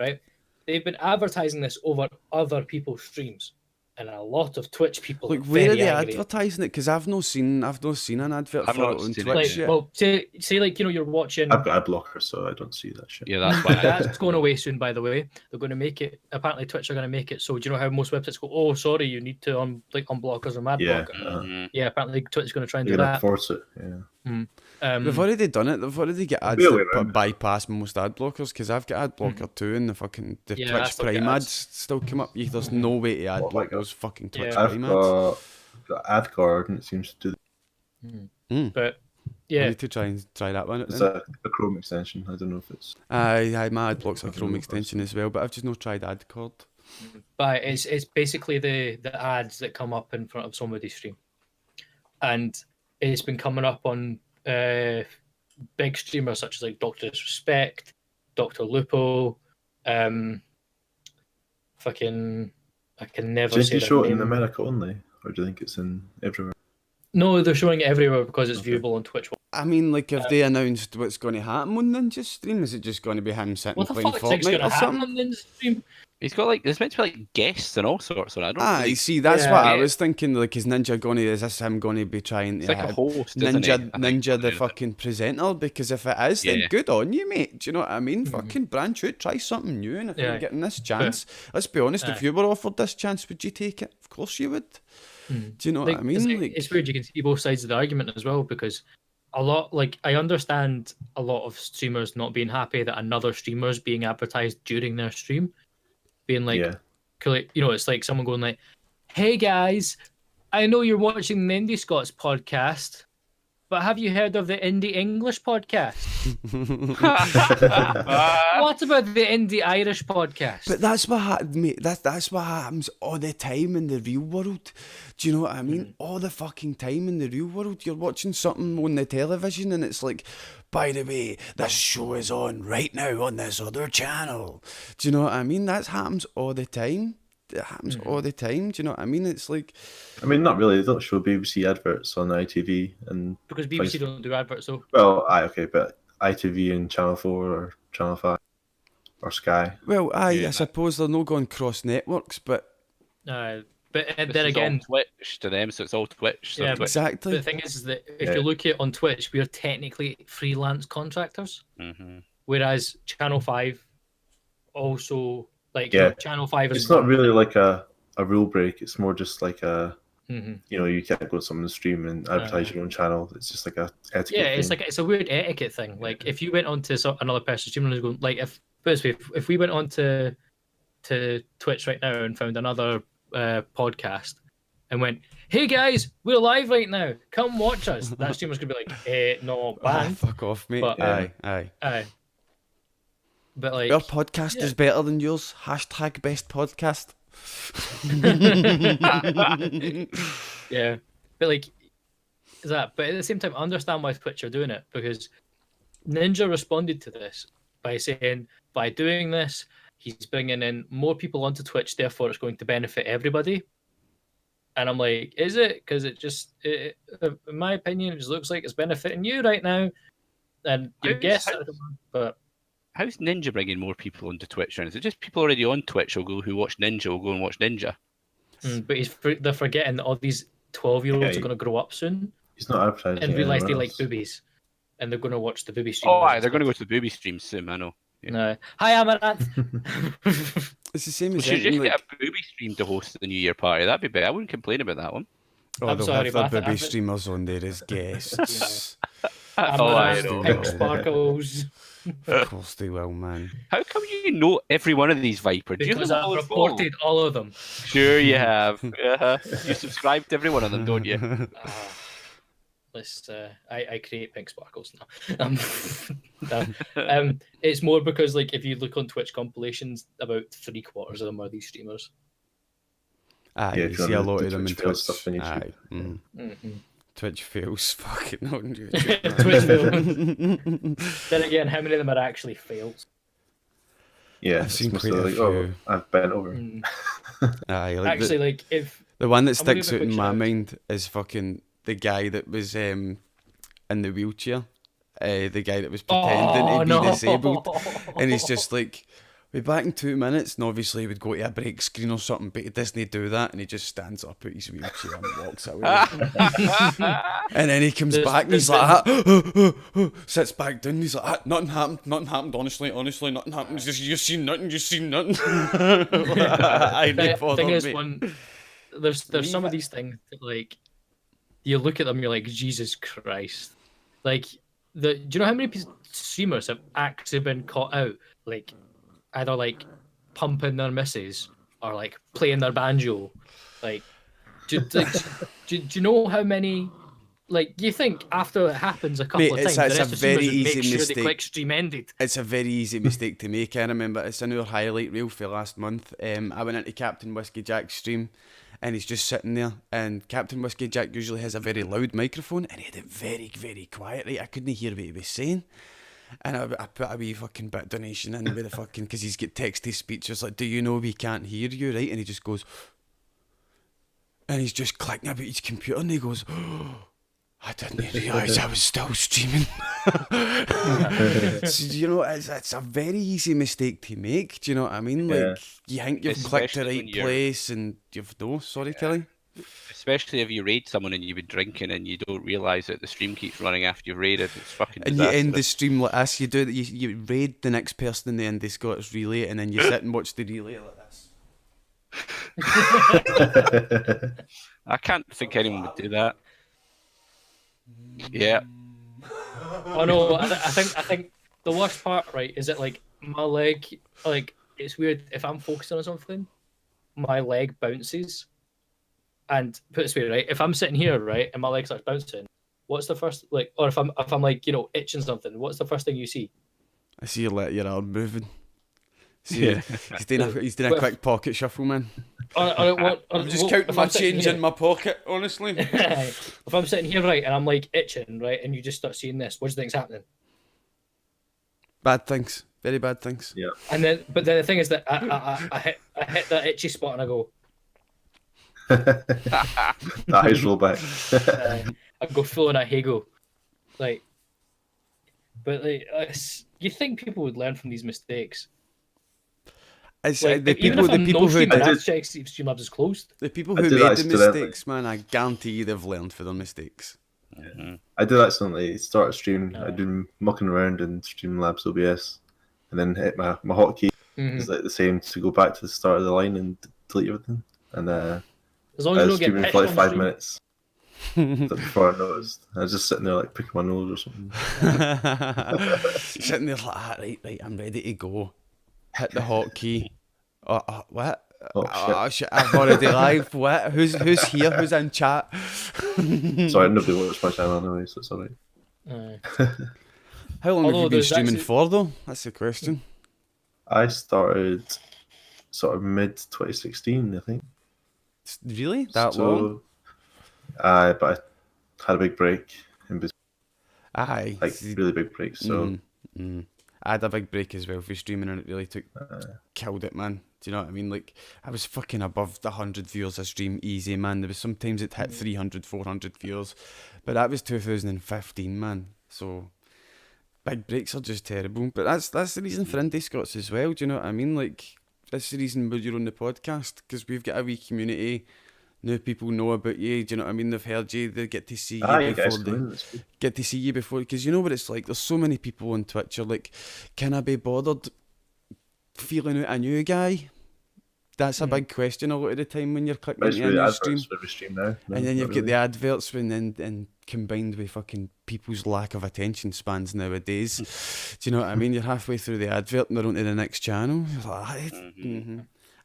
right? They've been advertising this over other people's streams, and a lot of Twitch people Look, are where are very they angry. advertising it? Because I've not seen an advert I've for not it on seen it Twitch Like, yet. well, say like you're watching. I've got ad blocker, so I don't see that shit. Yeah, that's why. That's going away soon, by the way. They're going to make it. Apparently, Twitch are going to make it so. Do you know how most websites go? Oh, sorry, you need to unblock us or ad Yeah, blocker. Mhm. Yeah, apparently Twitch is going to try and you're do gonna that. force it. Yeah. They've already done it. They've already got ads Be a way that around it. bypass most ad blockers. Because I've got ad blocker too, and the Yeah, I Twitch still get Prime ads. ads still come up. There's no way to ad Oh my block God. those fucking Twitch Yeah. Prime I've ads. got ad guard, and it seems to do. But I yeah, need to try that one out It's then. a Chrome extension. I don't know if it's. Aye, my ad block's a Chrome extension as well, but I've just not tried ad cord. but it's basically the ads that come up in front of somebody's stream, and it's been coming up on big streamers such as like Dr. Disrespect, Dr. Lupo, fucking I can never Did say you their show it in name. America only, or do you think it's in everywhere? No, they're showing it everywhere because it's Okay. viewable on Twitch. I mean, like, have they announced what's going to happen on Ninja's stream? Is it just going to be him sitting What the playing fuck is Fortnite going to or happen something? on the stream? He's got like there's meant to be like guests and all sorts on it. I don't. Ah, really, you see, that's Yeah. what I Yeah. was thinking. Like, is Ninja going to? Is this him going to be trying it's to like a have host, isn't he? Ninja, I think, Ninja the yeah. fucking presenter? Because if it is, then Yeah. good on you, mate. Do you know what I mean? Fucking branch out, try something new. And if Yeah. you're getting this chance, let's be honest. If you were offered this chance, would you take it? Of course you would. Do you know what I mean? It's weird. You can see both sides of the argument as well because a lot, like, I understand a lot of streamers not being happy that another streamer's being advertised during their stream, being like, Yeah. you know, it's like someone going like, "Hey guys, I know you're watching the IndiScots podcast, but have you heard of the Indie English podcast? What about the Indie Irish podcast?" But that's what mate. That's what happens all the time in the real world. Do you know what I mean? All the fucking time in the real world, you're watching something on the television, and it's like, by the way, this show is on right now on this other channel. Do you know what I mean? That happens all the time. It happens all the time. Do you know what I mean? It's like, I mean, not really. They don't show BBC adverts on ITV, and Because BBC don't do adverts, so okay, but ITV and Channel 4 or Channel 5 or Sky. well, aye, Yeah. I suppose they're not going cross networks, but but This then is all again, Twitch to them, so it's all Twitch. So Yeah, Twitch. exactly. the thing is that if Yeah. you look at it on Twitch, we're technically freelance contractors, Mhm. whereas Channel 5 also, like, Yeah. Channel 5 is It's not really like a rule break. It's more just like a, Mhm. you know, you can't go to someone's stream and advertise your own channel. It's just like a etiquette Yeah, it's thing. like it's a weird etiquette thing. Like if you went on to another person's stream and was going like if we went on to Twitch right now and found another podcast and went, "Hey guys, we're live right now. Come watch us." That streamer's gonna be like, "No, Ah, ban." fuck off, mate. But- Aye. But like, Our podcast is better than yours. Hashtag best podcast. yeah, but like, is that? But at the same time, I understand why Twitch are doing it because Ninja responded to this by saying, by doing this, he's bringing in more people onto Twitch, therefore it's going to benefit everybody. And I'm like, is it? Because in my opinion, it just looks like it's benefiting you right now. And you How's- guess, how's- but How's Ninja bringing more people onto Twitch? And is it just people already on Twitch who watch Ninja will go and watch Ninja? they're forgetting that all these 12-year-olds Yeah, are going to grow up soon He's not advertising. and realize they anywhere like else. boobies, and they're going to watch the booby stream. Oh, aye, they're going to go to the booby stream soon. I know. Yeah. No. Hi, Amaranth. It's the same We as should just anything, like, get a booby stream to host the New Year party. That'd be better. I wouldn't complain about that one. oh, I'm they'll sorry, have their but I booby think- streamers on there as guests. I Amaranth, know. pink sparkles. Of course they will, man. How come you know every one of these, Viper? Do you Because have I've them all in full? reported all of them. Sure you have. You subscribe to every one of them, don't you? I create pink sparkles now. It's more because like if you look on Twitch compilations, about 3/4 of them are these streamers. Aye, Yeah, you if you see a wanna lot do of them in Twitch fail Twitch. stuff on YouTube. Aye. Twitch fails fucking on YouTube. Twitch fails. Then again, how many of them are actually fails? Yeah, I've it's seen mostly quite a like, few. oh, I've bent over. Aye, like Actually, like if the one that I'm gonna sticks give out a in quick my shout. mind is fucking the guy that was in the wheelchair. The guy that was pretending to be disabled. And he's just like, we're back in 2 minutes, and obviously he would go to a break screen or something, but he doesn't do that, and he just stands up at his wheelchair and walks away. And then he comes back and he's like, sits back down, and he's like, nothing happened, honestly, nothing happened, just, you seen nothing. I The bothered thing is, me. there's some of these things that like you look at them, you're like, Jesus Christ, like do you know how many streamers have actually been caught out, like either like pumping their misses or like playing their banjo, like do you know how many? Like, you think after it happens a couple Mate, of it's times, the a rest of very streamers would easy make sure mistake. they click stream ended. It's a very easy mistake to make. I remember it's in our highlight reel for last month. I went into Captain Whiskey Jack's stream and he's just sitting there, and Captain Whiskey Jack usually has a very loud microphone and he had it very, very quietly. I couldn't hear what he was saying. And I put a wee fucking bit of donation in with the fucking, because he's got text-to-speech. It's like, do you know we can't hear you, right? And he just goes, and he's just clicking about his computer and he goes, I didn't realise I was still streaming. So, you know, it's a very easy mistake to make. Do you know what I mean? Yeah. Like, you think you've clicked the Especially right when you're- place and you've no. Sorry, Kelly. Especially if you raid someone and you've been drinking and you don't realise that the stream keeps running after you've raided. It's fucking And you end the disastrous. stream like this. You do that. You raid the next person in the IndiScots relay, and then you sit and watch the relay like this. I can't think anyone would do that. Yeah. Oh no, I think the worst part, right, is that like my leg, like it's weird if I'm focusing on something, my leg bounces. And put it this way, right, if I'm sitting here, right, and my leg starts bouncing, what's the first, like, or if I'm like, you know, itching something, what's the first thing you see? I see your arm moving. See, Yeah. he's doing a quick pocket shuffle, man. I'm just counting my change in my pocket, honestly. If I'm sitting here, right, and I'm like itching, right, and you just start seeing this, what do you think's happening? Bad things, very bad things. Yeah. And then, but then the thing is that I hit that itchy spot and I go, The eyes roll back. I go full on a Hego, like. But like, you think people would learn from these mistakes? It's Like, the even people, if the I'm people no who streamer, did, I'd check if Streamlabs is closed. the people I who did made that the accidentally. mistakes, man. I guarantee you they've learned from their mistakes. I did accidentally start a stream. I'd been mucking around in Streamlabs OBS, and then hit my hotkey is like the same to go back to the start of the line and delete everything. And As long I as you was don't get streaming pitched for like on 5 stream. minutes before I noticed. I was just sitting there like picking my nose or something. Sitting there like, right, I'm ready to go. Hit the hotkey. What? Oh, shit. Shit! I've already live. What? Who's here? Who's in chat? Sorry, nobody watched my channel anyway, so it's alright. How long have Although you been there's streaming actually- for, though? That's the question. I started sort of mid 2016, I think. Really? That long? But I had a big break in between, Aye. like really big break. So I had a big break as well for streaming, and it really killed it, man. Do you know what I mean? Like, I was fucking above the 100 viewers a stream easy, man. There was sometimes it hit 300, 400 viewers, but that was 2015, man. So big breaks are just terrible. But that's the reason for IndiScots as well. Do you know what I mean? Like, that's the reason you're on the podcast, because we've got a wee community. New people know about you. Do you know what I mean? They've heard you. They get to see you you guys before come in, they that's good. get to see you before. Because you know what it's like. There's so many people on Twitch. You're like, can I be bothered feeling out a new guy? That's a big question a lot of the time when you're clicking into a Especially new adverts stream. for every stream now. No, And then you've not got the really. adverts and combined with fucking people's lack of attention spans nowadays. Do you know what I mean? You're halfway through the advert and they're on to the next channel. You're like,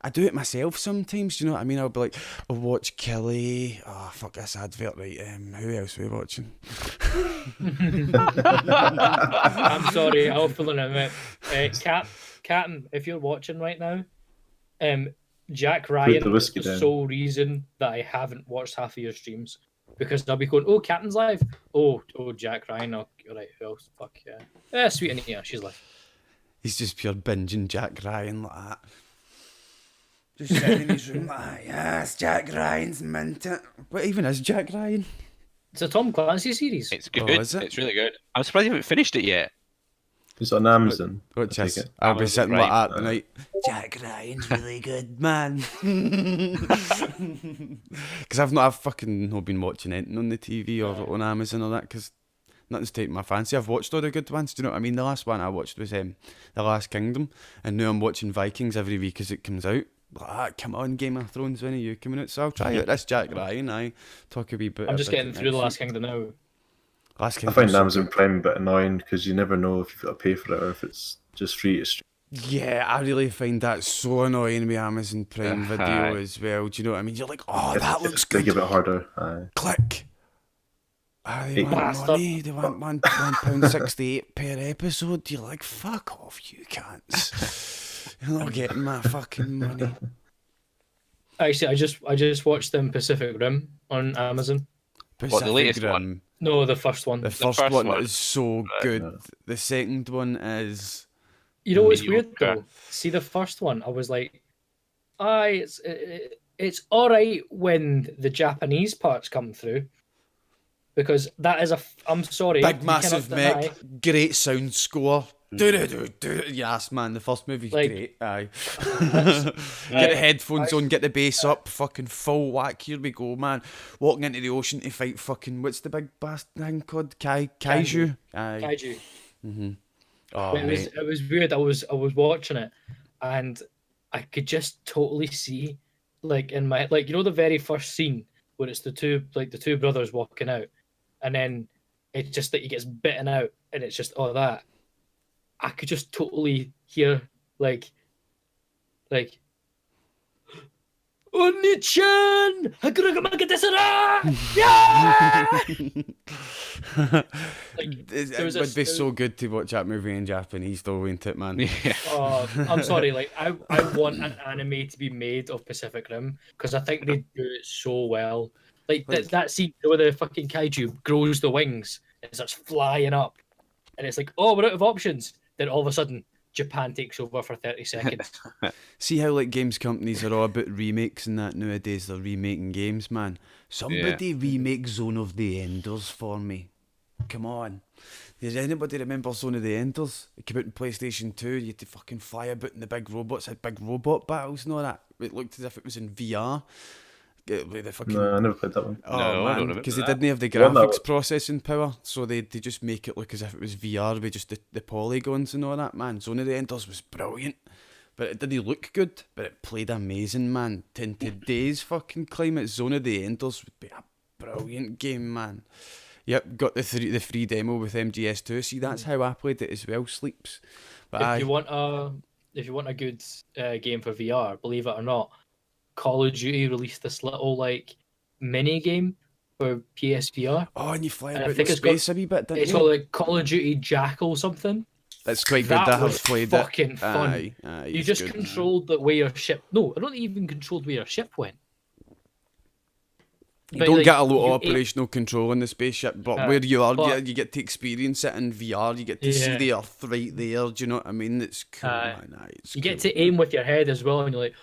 I do it myself sometimes, do you know what I mean? I'll be like, I'll watch Kelly. Oh, fuck this advert, right? Who else are we watching? I'm sorry, I'll fill in a minute. Captain, if you're watching right now, Jack Ryan the is whiskey the down. sole reason that I haven't watched half of your streams. Because I'll be going, oh, Captain's live. Oh, Jack Ryan. Oh, right, who else? Fuck yeah. Sweet Anita, she's live. He's just pure binging Jack Ryan like that. Just sitting in his room like that. Yes, Jack Ryan's mint it. What even is Jack Ryan? It's a Tom Clancy series. It's good. is it? It's really good. I'm surprised you haven't finished it yet. It's on Amazon. Watch I this. take it. I'll be Amazon sitting Prime. like that tonight. Jack Ryan's really good, man. Because I've fucking not been watching anything on the TV or on Amazon or that, because nothing's taken my fancy. I've watched all the good ones, do you know what I mean? The last one I watched was The Last Kingdom, and now I'm watching Vikings every week as it comes out. Come on, Game of Thrones, when are you coming out? So I'll try out this Jack Ryan. I talk a wee bit. I'm just about getting it through The next Last week. Kingdom now. Last I Kingdom. find Amazon Prime a bit annoying because you never know if you've got to pay for it or if it's just free to stream. Yeah, I really find that so annoying with Amazon Prime Video as well. Do you know what I mean? You're like, oh, that looks They good. give it harder. Aye. Click. They want Bastard. money. They want £1.68 per episode. You're like, fuck off, you cunts. You're not getting my fucking money. Actually, I just watched Pacific Rim on Amazon. Pacific the latest Rim. one? No, the first one. The first first one one. is so good. no. The second one is... You know what's weird mediocre. though? See the first one, I was like, it's all right when the Japanese parts come through, because that is I'm sorry, Big you massive cannot deny- mech, great sound score. Do yes, man, the first movie's Like, great. Aye. Get the headphones on, get the bass up, fucking full whack. Here we go, man. Walking into the ocean to fight fucking what's the big bastard thing called? Kaiju. Aye. Kaiju. Oh, mate. It was weird. I was watching it, and I could just totally see, like in my the very first scene where it's the two brothers walking out, and then it's just that he gets bitten out, and it's just all that. I could just totally hear like Oni-chan! Yeah! It would be so good to watch that movie in Japanese though, wouldn't it, man? Yeah. I'm sorry, like I want an anime to be made of Pacific Rim because I think they do it so well. Like that scene where the fucking kaiju grows the wings and starts flying up, and it's like, oh, we're out of options. Then all of a sudden, Japan takes over for 30 seconds. See how like games companies are all about remakes and that nowadays. They're remaking games, man. Somebody remake Zone of the Enders for me. Come on. Does anybody remember Zone of the Enders? It came out in PlayStation 2. You had to fucking fly about and the big robots had big robot battles and all that. It looked as if it was in VR. With the fucking... No, I never played that one. Oh No, I don't man, remember because they that. didn't have the Well, no. graphics processing power, so they just make it look as if it was VR with just the polygons and all that, man. Zone of the Enders was brilliant, but it didn't look good, but it played amazing, man. In today's fucking climate, Zone of the Enders would be a brilliant game, man. Yep, got the free demo with MGS2. See, that's how I played it as well, Sleeps. But If you want a good game for VR, believe it or not, Call of Duty released this little like mini game for PSVR. oh, and you fly And I about think the it's got- space a wee bit, didn't It's you? called like Call of Duty Jackal something. That's quite good. That I was have played fucking it. fun. Aye, You it's just good, man. controlled the way your ship. No, I don't even controlled where your ship went. You But, don't like, get a lot you of operational control in the spaceship, but Aye, where you are, but- you get to experience it in VR. You get to see Yeah. the Earth right there. Do you know what I mean? It's cool, Aye. man. Aye, it's You cool. get to aim with your head as well, and you're like,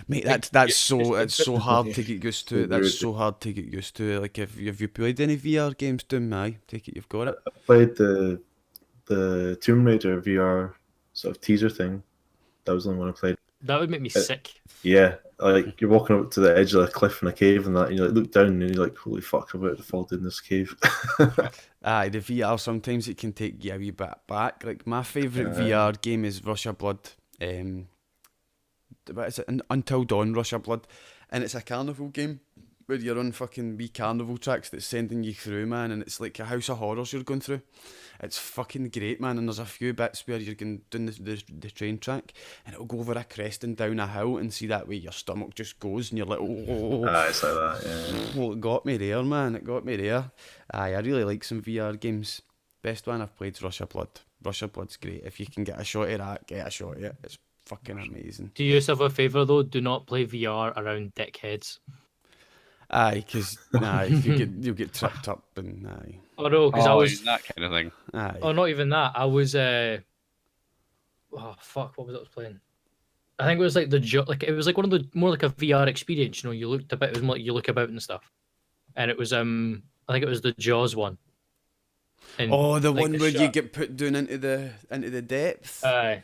Mate, like, that's you- it's so hard to get used to. Yeah. That's so hard to get used to. Like, have you played any VR games, Doom? Aye, take it you've got it. I played the Tomb Raider VR sort of teaser thing. That was the only one I played. that would make me sick. Yeah, like you're walking up to the edge of a cliff in a cave and that, and you like look down and you're like, holy fuck, I'm about to fall down this cave. Aye, the VR sometimes it can take you a wee bit back. Like my favourite Aye. VR game is Russia Blood. what is it? Until Dawn, Rush of Blood, and it's a carnival game where you're on fucking wee carnival tracks that's sending you through, man, and it's like a house of horrors you're going through. It's fucking great, man, and there's a few bits where you're going down the train track, and it'll go over a crest and down a hill, and see that way your stomach just goes, and you're like, oh. It's like that, yeah. Well, it got me there, man. It got me there. Aye, I really like some VR games. Best one I've played's Rush of Blood. Rush of Blood's great. If you can get a shot at that, get a shot at it. It's fucking amazing. Do you have a favour though? Do not play VR around dickheads. Aye, because you'll get tripped up and aye. Oh no, because I was that kind of thing. Aye. Oh, not even that. I was oh fuck, what was I playing? I think it was like it was like one of the more like a VR experience. You know, you looked about. It was more like you look about and stuff. And it was I think it was the Jaws one. And, Oh, the like, one where you get put down into the depth. Aye.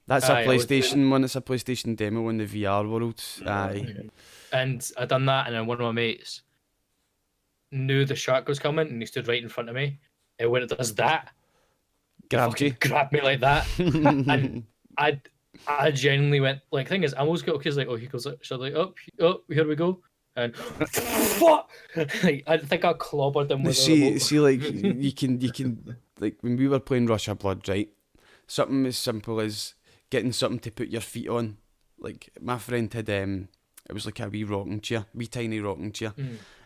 That's Aye, a PlayStation one. It's a PlayStation demo in the VR world. Aye. And I done that, and then one of my mates knew the shark was coming, and he stood right in front of me. And when it does that, Grabbed you. grabbed me like that, and I genuinely went like. Thing is, I almost got because like, oh, he goes like, so like, up, here we go, and what? Like, I think I clobbered him with See, like you can like when we were playing Rush of Blood, right? Something as simple as getting something to put your feet on. Like my friend had it was like a wee rocking chair, wee tiny rocking chair,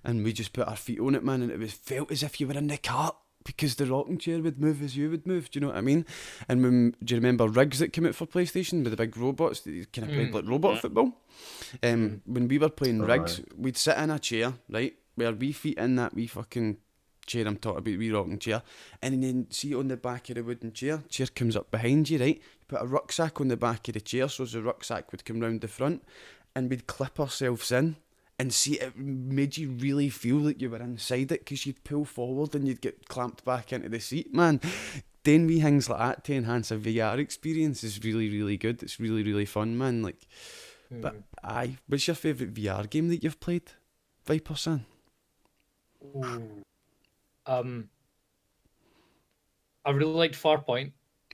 and we just put our feet on it, man, and it was felt as if you were in the cart because the rocking chair would move as you would move. Do you know what I mean? And do you remember rigs that came out for PlayStation with the big robots that you kind of played like robot football? When we were playing rigs, we'd sit in a chair, right, with our wee feet in that wee fucking chair I'm talking about, wee rocking chair, and then see on the back of the wooden chair comes up behind you, right? You put a rucksack on the back of the chair, so the rucksack would come round the front, and we'd clip ourselves in, and see, it made you really feel like you were inside it, because you'd pull forward and you'd get clamped back into the seat, man. Doing wee things like that to enhance a VR experience is really, really good. It's really, really fun, man. Like, but aye, what's your favourite VR game that you've played, Viper son? I really liked Farpoint.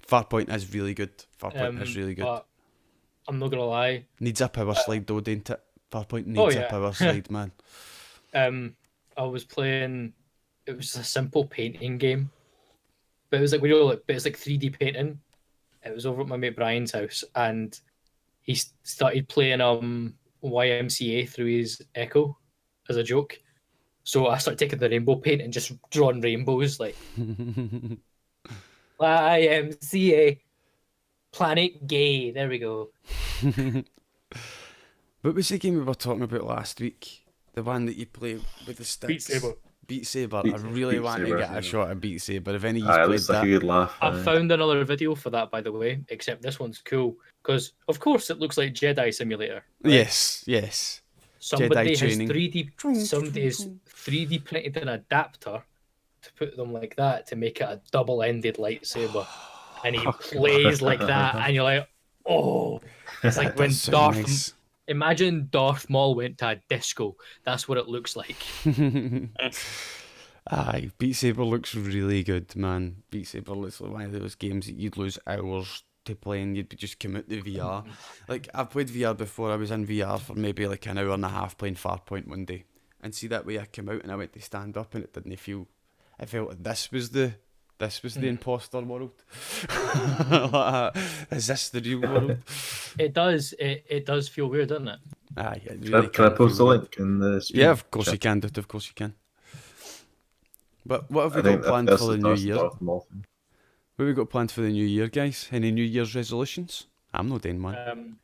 Farpoint is really good. Farpoint is really good. But I'm not gonna lie. Needs a power slide though, don't it? Farpoint needs a power slide, man. I was playing. It was a simple painting game, but it was like but it's like 3D painting. It was over at my mate Brian's house, and he started playing YMCA through his Echo as a joke. So I started taking the rainbow paint and just drawing rainbows like YMCA Planet Gay. There we go. What was the game we were talking about last week? The one that you play with the sticks? Beat Saber. Beat Saber. I really want to get a shot at Beat Saber. If any of you It played looks like that. a good laugh. I found another video for that, by the way, except this one's cool because, of course, it looks like Jedi Simulator. Right? Yes. Somebody has training. 3D printed an adapter to put them like that to make it a double-ended lightsaber, and he plays like that, and you're like, oh, it's like when That's so Darth. nice. Imagine Darth Maul went to a disco. That's what it looks like. Aye, Beat Saber looks really good, man. Beat Saber looks like one of those games that you'd lose hours to play and you'd just come out the VR. Like, I've played VR before. I was in VR for maybe like an hour and a half playing Farpoint one day. And see, that way I came out and I went to stand up and it didn't feel... I felt like this was the imposter world. Is this the real world? It does. It does feel weird, doesn't it? Aye, it really Can I can post the feel weird. link in the stream? Yeah, of course chat? you can, dude. Of course you can. But what have I we think got planned that's for the new that's year? Darth Maul thing. What have we got planned for the new year, guys? Any New Year's resolutions? I'm not doing one.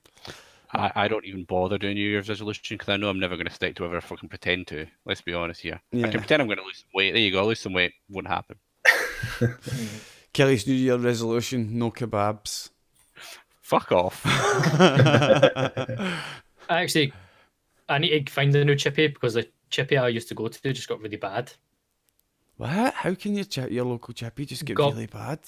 I don't even bother doing New Year's resolution because I know I'm never going to stick to whatever I fucking pretend to. Let's be honest here. Yeah. I can pretend I'm going to lose some weight. There you go. Lose some weight. Won't happen. Kelly's New Year resolution: no kebabs. Fuck off. Actually, I need to find a new chippy because the chippy I used to go to just got really bad. What? How can your local chippy just get Got- really bad?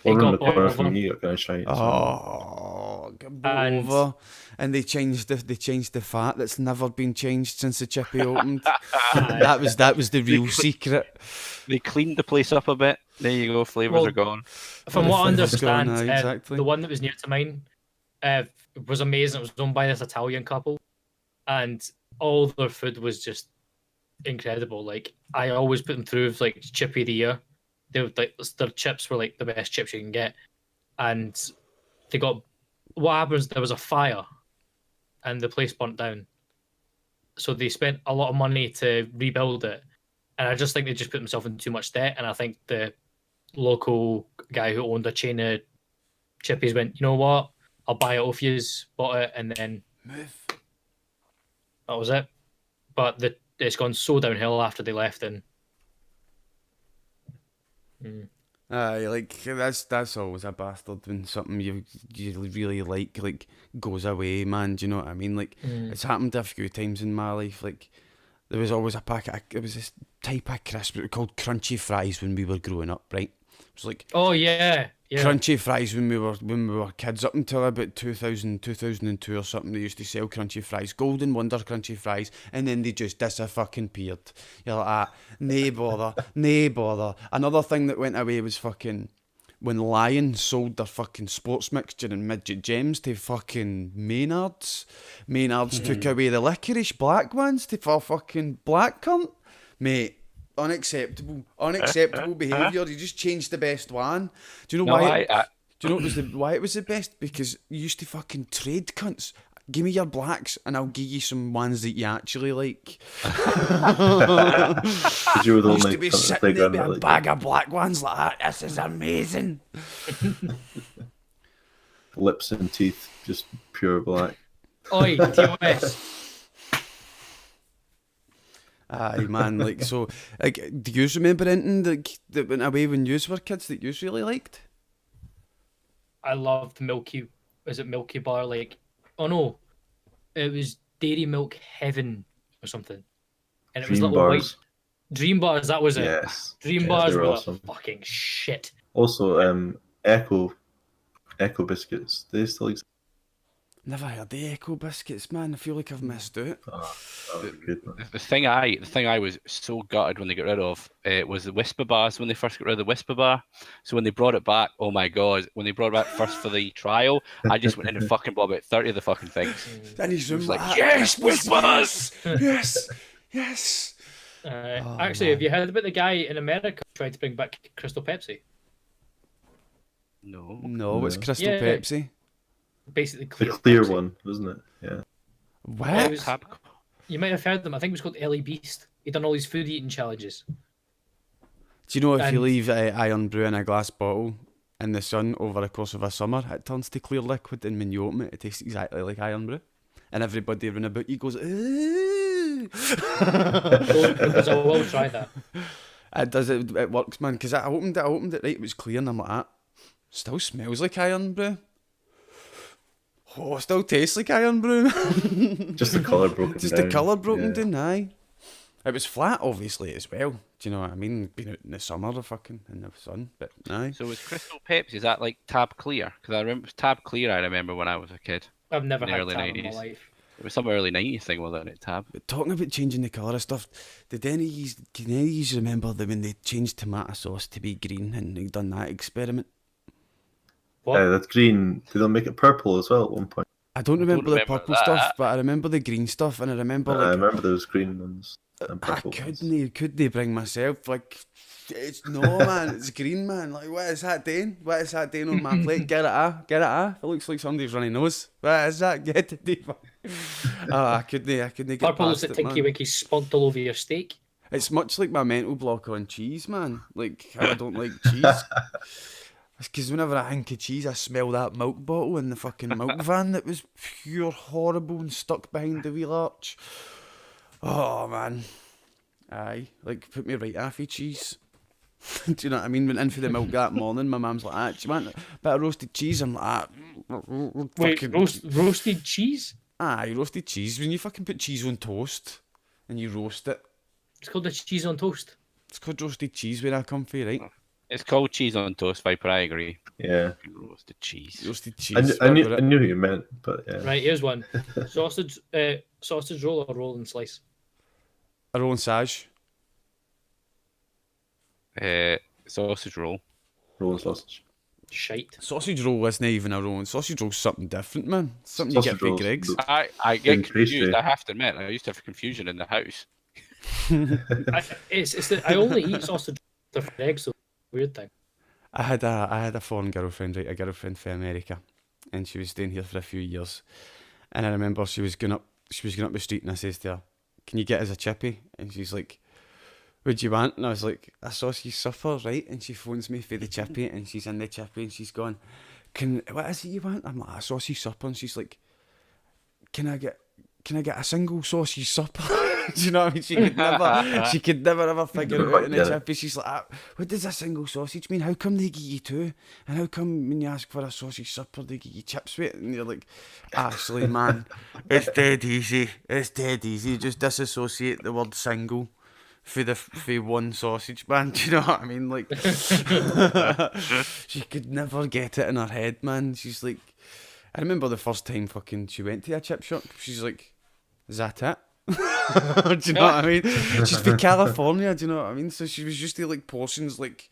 It One in the got corner over. from me got kind of shite. Oh, get And- over. And they changed the fat that's never been changed since the chippy opened. that was the real secret. They cleaned the place up a bit. There you go. Flavors Well, are gone. From The what I flavour's gone, understand, aye, exactly. the one that was near to mine, It was amazing. It was done by this Italian couple, and all their food was just incredible. Like I always put them through like chippy of the year. They would like their chips were like the best chips you can get, and they got what happens. There was a fire, and the place burnt down. So they spent a lot of money to rebuild it, and I just think they just put themselves in too much debt. And I think the local guy who owned a chain of chippies went, you know what? I'll buy it off yous, bought it, and then that was it. But it's gone so downhill after they left, and Aye, like that's always a bastard when something you really like goes away, man. Do you know what I mean? Like it's happened a few times in my life. Like there was always a packet. It was this type of crisp called crunchy fries when we were growing up, right? It was like oh yeah. crunchy fries when we were kids up until about 2000, 2002 or something. They used to sell crunchy fries, Golden Wonder crunchy fries, and then they just disappeared. You're like, nae bother. Another thing that went away was fucking when Lion sold their fucking sports mixture and midget gems to fucking Maynards. Maynards took away the licorice black ones for fucking black cunt. Mate, unacceptable behaviour. You just changed the best one. Do you know why? Do you know why it was the best? Because you used to fucking trade cunts. Give me your blacks and I'll give you some ones that you actually like. You were the used only to be cunt sitting there with a like bag of black ones like that. This is amazing. lips and teeth, just pure black. Oi, TOS. Aye, man. Like so, like, do you remember anything that went away when you were kids that you really liked? I loved Milky. Was it Milky Bar? Like, oh no, it was Dairy Milk Heaven or something, and it was Dream little bars. white Dream Bars. That was it. Yes. Dream Yes, Bars they were were awesome. fucking shit. Also, Echo biscuits. They still exist. Never heard the Echo biscuits, man. I feel like I've missed out. Oh, that was good, man. The thing I was so gutted when they got rid of was the Whisper bars when they first got rid of the Whisper bar. So when they brought it back, oh my god! When they brought it back first for the trial, I just went in and fucking bought about 30 of the fucking things. And he's like, yes, Whispers! yes. Actually, have you heard about the guy in America who tried to bring back Crystal Pepsi? No. It's Crystal Yeah. Pepsi. Basically, The clear, clear Pepsi. one, wasn't it? Yeah. What? It was- You might have heard them. I think it was called Ellie Beast. He done all these food eating challenges. Do you know if you And- leave iron brew in a glass bottle in the sun over the course of a summer, it turns to clear liquid, and when you open it, it tastes exactly like iron brew. And everybody around about you goes, ooh. Because I will try that. It works, man, because I opened it right, it was clear, and I'm like, still smells like iron brew. Oh, still tastes like iron brew. Just the colour broken Just down. the colour broken Yeah. down, aye. It was flat, obviously, as well. Do you know what I mean? Being out in the summer or fucking in the sun, but aye. So was Crystal Pepsi, is that like Tab Clear? Because I remember Tab Clear. I remember when I was a kid. I've never In the had early tab in my 90s. life. It was some early 90s thing, wasn't it? Tab. But talking about changing the colour of stuff, can any of you remember that when they changed tomato sauce to be green and they done that experiment? What? That's green. Did they make it purple as well at one point? I don't remember the remember purple that. stuff, but I remember the green stuff, and I remember I like remember those green ones and I purple ones. couldn't bring myself like it's no man, it's green, man. Like what is that doing? What is that doing on my plate? Get it ah. It looks like somebody's running nose. What is that? Get it deep. I couldn't get Purple past is the it, Tinky man. Winky spunked all over your steak. It's much like my mental block on cheese, man. Like how I don't like cheese. It's because whenever I think of cheese, I smell that milk bottle in the fucking milk van that was pure horrible and stuck behind the wheel arch. Oh, man. Aye. Like, put me right off of cheese. Do you know what I mean? Went in for the milk that morning, my mum's like, do you want a bit of roasted cheese? I'm like, Wait, fucking... roasted cheese? Aye, roasted cheese. When you fucking put cheese on toast and you roast it, It's called the cheese on toast. it's called roasted cheese where I come from, right? It's called cheese on toast, Viper. I agree. Yeah. Roasted cheese. Roasted I, cheese. kn- I, knew, whatever I it- knew what you meant, but yeah. Right, here's one. Sausage roll or roll and slice? A roll and sage. Sausage roll. Rolling sausage. Shite. Sausage roll isn't even a roll. Sausage roll's something different, man. Something you get Sausage for rolls, Greg's. I get In confused. pastry. I have to admit, I used to have confusion in the house. I only eat sausage for eggs, so weird thing. I had a foreign girlfriend, right? A girlfriend from America, and she was staying here for a few years. And I remember she was going up the street, and I says to her, "Can you get us a chippy?" And she's like, "What do you want?" And I was like, "A sausage supper, right?" And she phones me for the chippy, and she's in the chippy, and she's going, "What is it you want?" I'm like, "A sausage supper," and she's like, "Can I get a single sausage supper?" Do you know what I mean? She could never ever figure it out in the chippy. She's like, "What does a single sausage mean? How come they give you two? And how come when you ask for a sausage supper they give you chips with it?" And you're like, "Ashley, man, it's dead easy. It's dead easy. Just disassociate the word single for one sausage, man." Do you know what I mean? Like, she could never get it in her head, man. She's like, I remember the first time fucking she went to a chip shop. She's like, "Is that it?" Do you know what I mean? She's from California, do you know what I mean? So she was used to like portions, like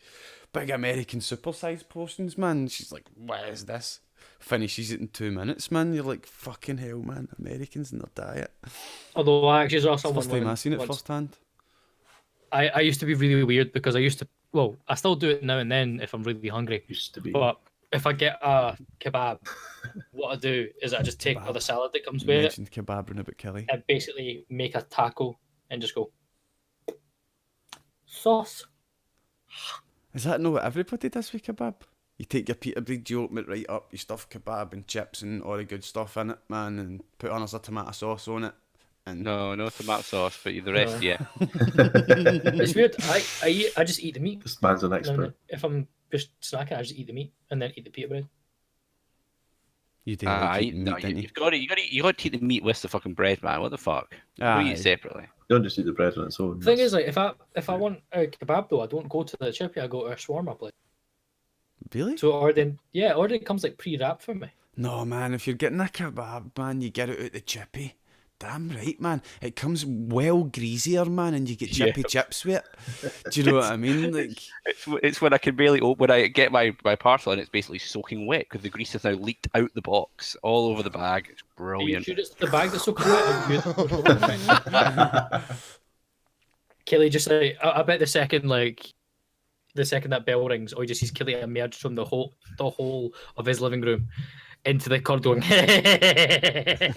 big American super-sized portions, man. She's like, "What is this?" Finishes it in 2 minutes, man. You're like, fucking hell, man. Americans and their diet. Although I actually saw It's the someone first time I seen it once. firsthand. I used to be really weird because I used to, well, I still do it now and then if I'm really hungry. Used to be. But if I get a kebab, what I do is I just take all the salad that comes You with it mentioned kebab and a bit Kelly. and basically make a taco and just go sauce. Is that not what everybody does with kebab? You take your pita bread, you open it right up, you stuff kebab and chips and all the good stuff in it, man, and put on a tomato sauce on it. And No tomato sauce, but the rest, yeah. It's weird. I just eat the meat. This man's an And then expert. if I'm just snacking, I just eat the meat and then eat the pita bread. you do like eating meat, no, didn't you? you've got to eat the meat with the fucking bread, man. What the fuck? You gotta eat Aye. it separately. You don't just eat the bread on its own. The thing is, like, if I want a kebab though, I don't go to the chippy. I go to a shawarma place. Really? So it comes like pre-wrapped for me. No, man, if you're getting a kebab, man, you get it out the chippy. Damn right, man. It comes well greasier, man, and you get chippy chips with it. Do you know what I mean? Like, It's when I can barely open, when I get my parcel and it's basically soaking wet because the grease has now leaked out the box all over the bag. It's Are you brilliant. sure it's the bag that's so wet? Kelly just like I bet the second that bell rings, or he just sees Kelly emerge from the hole of his living room into the corridor going Kelly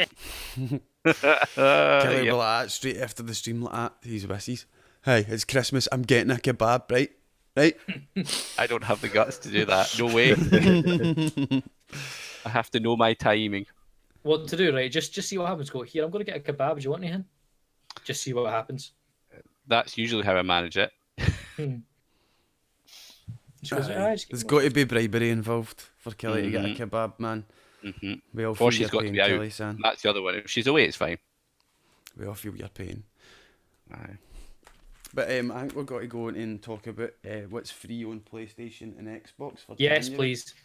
Yep. will like that straight after the stream like that. He's wishes. "Hey, it's Christmas. I'm getting a kebab, right? Right?" I don't have the guts to do that. No way. I have to know my timing. what to do, right? Just see what happens. Go here, I'm gonna get a kebab. Do you want anything? Just see what happens. That's usually how I manage it. She goes, Aye. just give There's me got to be bribery involved for Kelly to get a kebab, man. Mm-hmm. We all Or feel she's your got to pain, be out. Kelly, son. That's the other one. If she's away, it's fine. We all feel your pain. Aye. But I think we've got to go and talk about what's free on PlayStation and Xbox for Yes, January. please.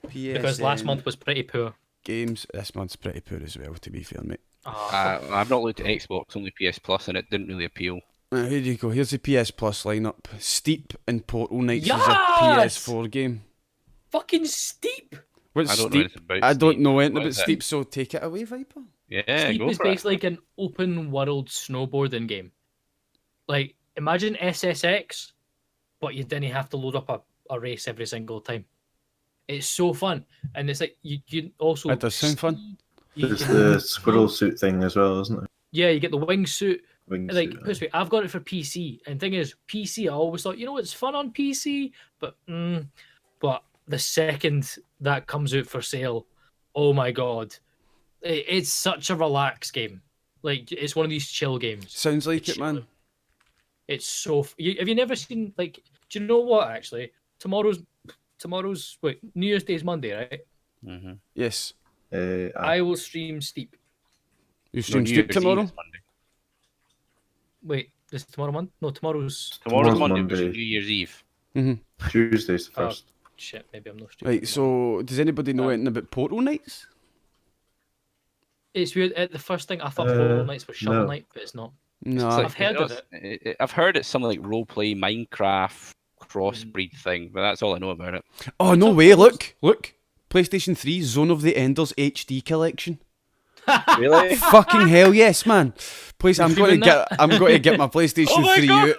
PSN Because last month was pretty poor. games. This month's pretty poor as well, to be fair, mate. I've not looked at Xbox, only PS Plus, and it didn't really appeal. Here you go. Here's the PS Plus lineup. Steep and Portal Knights is a Yes! PS4 game. Fucking steep. What's I don't know Steep? anything about I don't Steep. know anything What about is it? Steep, so take it away, Viper. Yeah, Steep go is for it. basically like an open world snowboarding game. Like, imagine SSX, but you didn't have to load up a race every single time. It's so fun. And it's like, you also... That does sound fun. It's the squirrel suit thing as well, isn't it? Yeah, you get the wingsuit. Wingsuit, Like, aye. put it this way, I've got it for PC. And thing is, PC, I always thought, it's fun on PC, but the second that comes out for sale, oh my god, it's such a relaxed game. Like, it's one of these chill games. Sounds like It's it, man. It's so. Have you never seen, like? Do you know what? Actually, tomorrow's New Year's Day is Monday, right? Mm-hmm. Yes. I I will stream Steep. You stream Steep tomorrow? Wait, is tomorrow Monday? No, tomorrow's. Tomorrow's Tomorrow's Monday, which is Monday. New Year's Eve. Mm-hmm. Tuesday's the first. Shit, maybe I'm not streaming. Right, so does anybody know anything about Portal Knights? It's weird. The first thing I thought Uh, Portal Knights was Shovel no. Knight, but it's not. No. I've heard of I've heard it's something like roleplay, Minecraft crossbreed thing, but that's all I know about it. Oh, no way, look. PlayStation 3 Zone of the Enders HD collection. Really? Fucking hell yes, man. Please, I'm going to get my PlayStation my 3 God. out.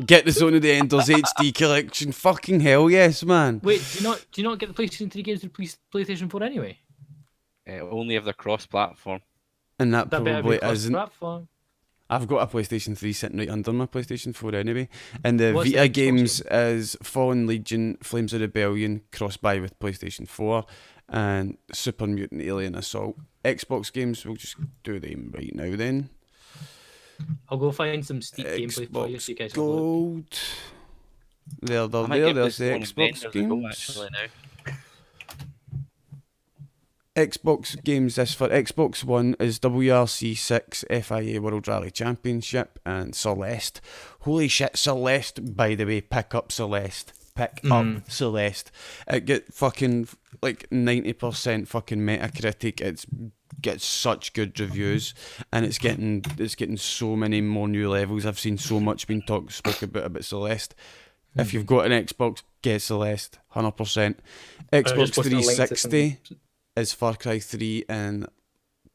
Get the Zone of the Enders HD collection. Fucking hell yes, man. Wait, do you not get the PlayStation 3 games to PlayStation 4 anyway? Only if they're cross-platform. And that That better probably be isn't. cross-platform. I've got a PlayStation 3 sitting right under my PlayStation 4 anyway. And the What's the Vita Xbox games is Fallen Legion, Flames of Rebellion, cross-buy with PlayStation 4, and Super Mutant Alien Assault. Xbox games, we'll just do them right now then. I'll go find some Steep gameplay for you so you guys can look. Gold. There, I might give there's this the one Xbox vendors a go, games. actually, now. Xbox games, this for Xbox One is WRC 6 FIA World Rally Championship and Celeste. Holy shit, Celeste, by the way, pick up Celeste. Pick up Celeste. It get fucking like 90% fucking Metacritic. It's gets such good reviews, and it's getting so many more new levels. I've seen so much being spoke about Celeste. If you've got an Xbox, get Celeste, 100%. Xbox just posted a link to 360 is Far Cry 3 and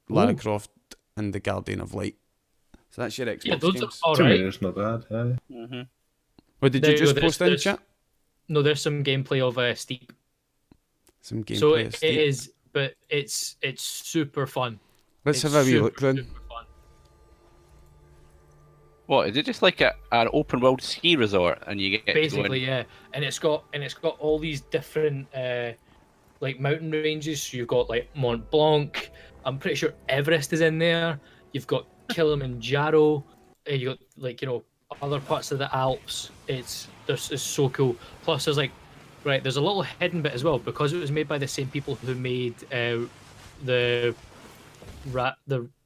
Lara Croft and the Guardian of Light. So that's your Xbox Yeah, those games. are 2 alright. minutes, not bad. What did There you you just go, post in there's- chat? No, there's some gameplay of Steep. Some gameplay. So of it Steep. is, but it's super fun. Let's It's have a wee super, look then. super fun. What, is it just like an open world ski resort and you get to go Basically, in? yeah. And it's got all these different like mountain ranges. So you've got like Mont Blanc. I'm pretty sure Everest is in there. You've got Kilimanjaro. You got like, you know, other parts of the Alps. It's so cool. Plus there's like there's a little hidden bit as well because it was made by the same people who made the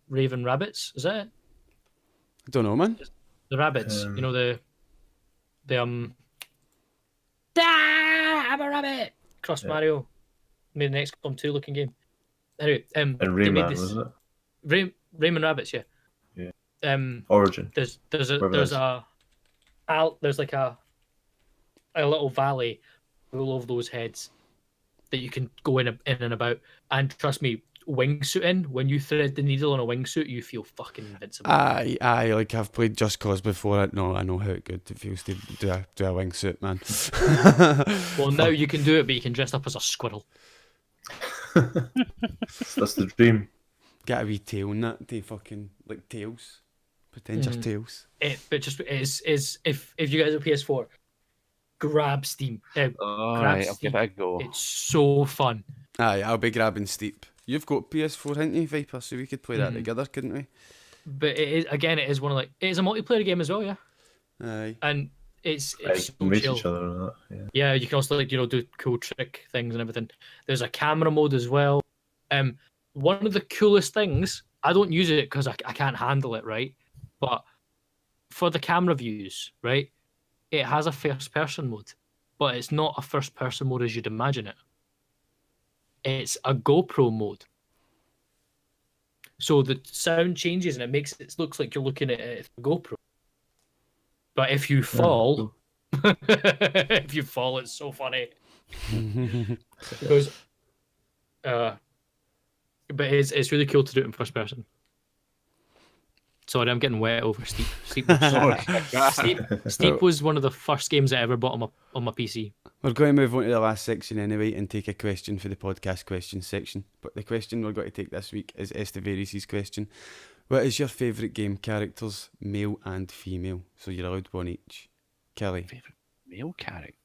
Raven Rabbits. Is that it? I don't know, man. The rabbits, you know the I'm a rabbit. Cross Mario made an XCOM 2 looking game. Anyway, And they Rayman, made this was it? Rayman Rabbits, yeah. Yeah. Origin. There's Wherever there's like a little valley full of those heads that you can go in and about. And trust me, wingsuiting, when you thread the needle on a wingsuit, you feel fucking invincible. Aye, like I've played Just Cause before. I know how good it feels to do a wingsuit, man. Well, now you can do it, but you can dress up as a squirrel. That's the dream. Get a wee tail in that, to fucking like tails, potential tails. But just is if you guys have PS4, grab Steam. Alright, I'll give it a go. It's so fun. Aye, I'll be grabbing Steep. You've got PS4, haven't you, Viper? So we could play that together, couldn't we? But it is one of it is a multiplayer game as well, yeah. Aye. And it's You so can meet chill. each other and that. Yeah. Yeah, you can also like do cool trick things and everything. There's a camera mode as well. One of the coolest things, I don't use it because I can't handle it, right? But for the camera views, right, it has a first person mode, but it's not a first person mode as you'd imagine it. It's a GoPro mode. So the sound changes and it looks like you're looking at it through GoPro. But if you fall, if you fall, it's so funny. Because, but it's really cool to do it in first person. Sorry, I'm getting wet over Steep. Steep was one of the first games I ever bought on my PC. We're going to move on to the last section anyway and take a question for the podcast questions section. But the question we're going to take this week is Esteveris's question. What is your favourite game characters, male and female? So you're allowed one each. Kelly. Favourite male character?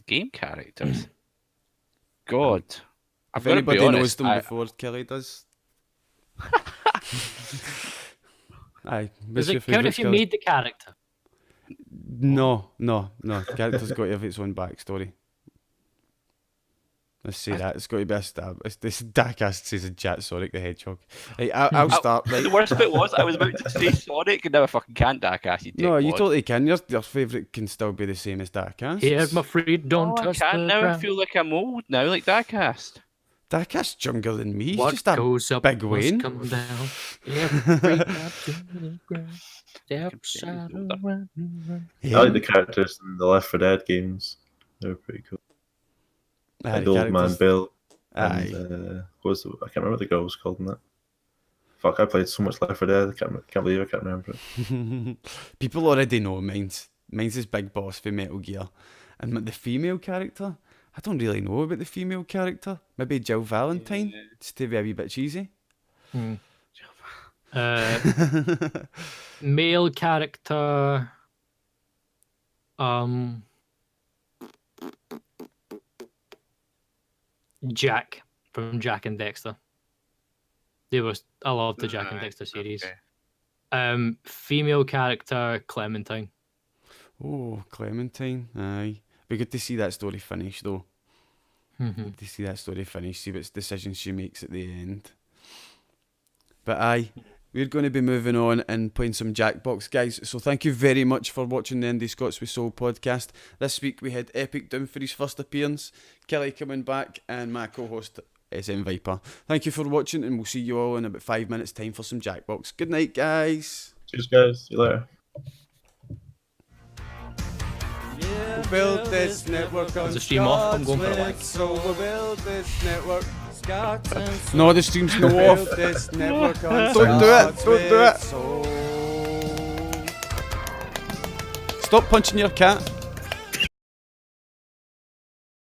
Game characters? God. I've If got to be anybody knows honest, them before Kelly does. Aye. Does it count if you made the character? No. The character's got to have its own backstory. Let's say that. It's got to be a stab. This Darkast says in chat Sonic the Hedgehog. Right, I'll start. Right. The worst bit was I was about to say Sonic and now I fucking can't Darkast. No, you totally can. Your favourite can still be the same as Darkast. Here's my friend, don't I touch can't the now. I ground. feel like I'm old now, like Darkast. Darkast's younger than me. He's What just a goes up big must Wayne. come down. Every drop to the ground. Step side older. around. I like the characters in the Left 4 Dead games. They were pretty cool. Aye, And the the old man characters- Bill. Aye. And what was I can't remember what the girl was called in that. Fuck, I played so much Left 4 Dead. I can't believe I can't remember it. People already know mine's. Mine's is Big Boss for Metal Gear. And the female character, I don't really know about the female character. Maybe Jill Valentine, just to be a wee bit cheesy. Male character. Jack from Jack and Dexter. I loved the Jack and Dexter series. Okay. Female character Clementine. Oh, Clementine, aye. Be good to see that story finish, though. Good to see that story finish, see what decisions she makes at the end. But aye, we're going to be moving on and playing some Jackbox, guys. So thank you very much for watching the IndiScots with Soul podcast. This week we had Epic down for his first appearance, Kelly coming back, and my co-host SMViper. Thank you for watching, and we'll see you all in about 5 minutes' time for some Jackbox. Good night, guys. Cheers, guys. See you later. We'll build this network on Is the stream off? I'm going for a Scots wank. with Soul. We'll build this network. Scots and Soul. No, the stream's no off. Build This network on Don't do it. Scots Don't do it. Stop punching your cat.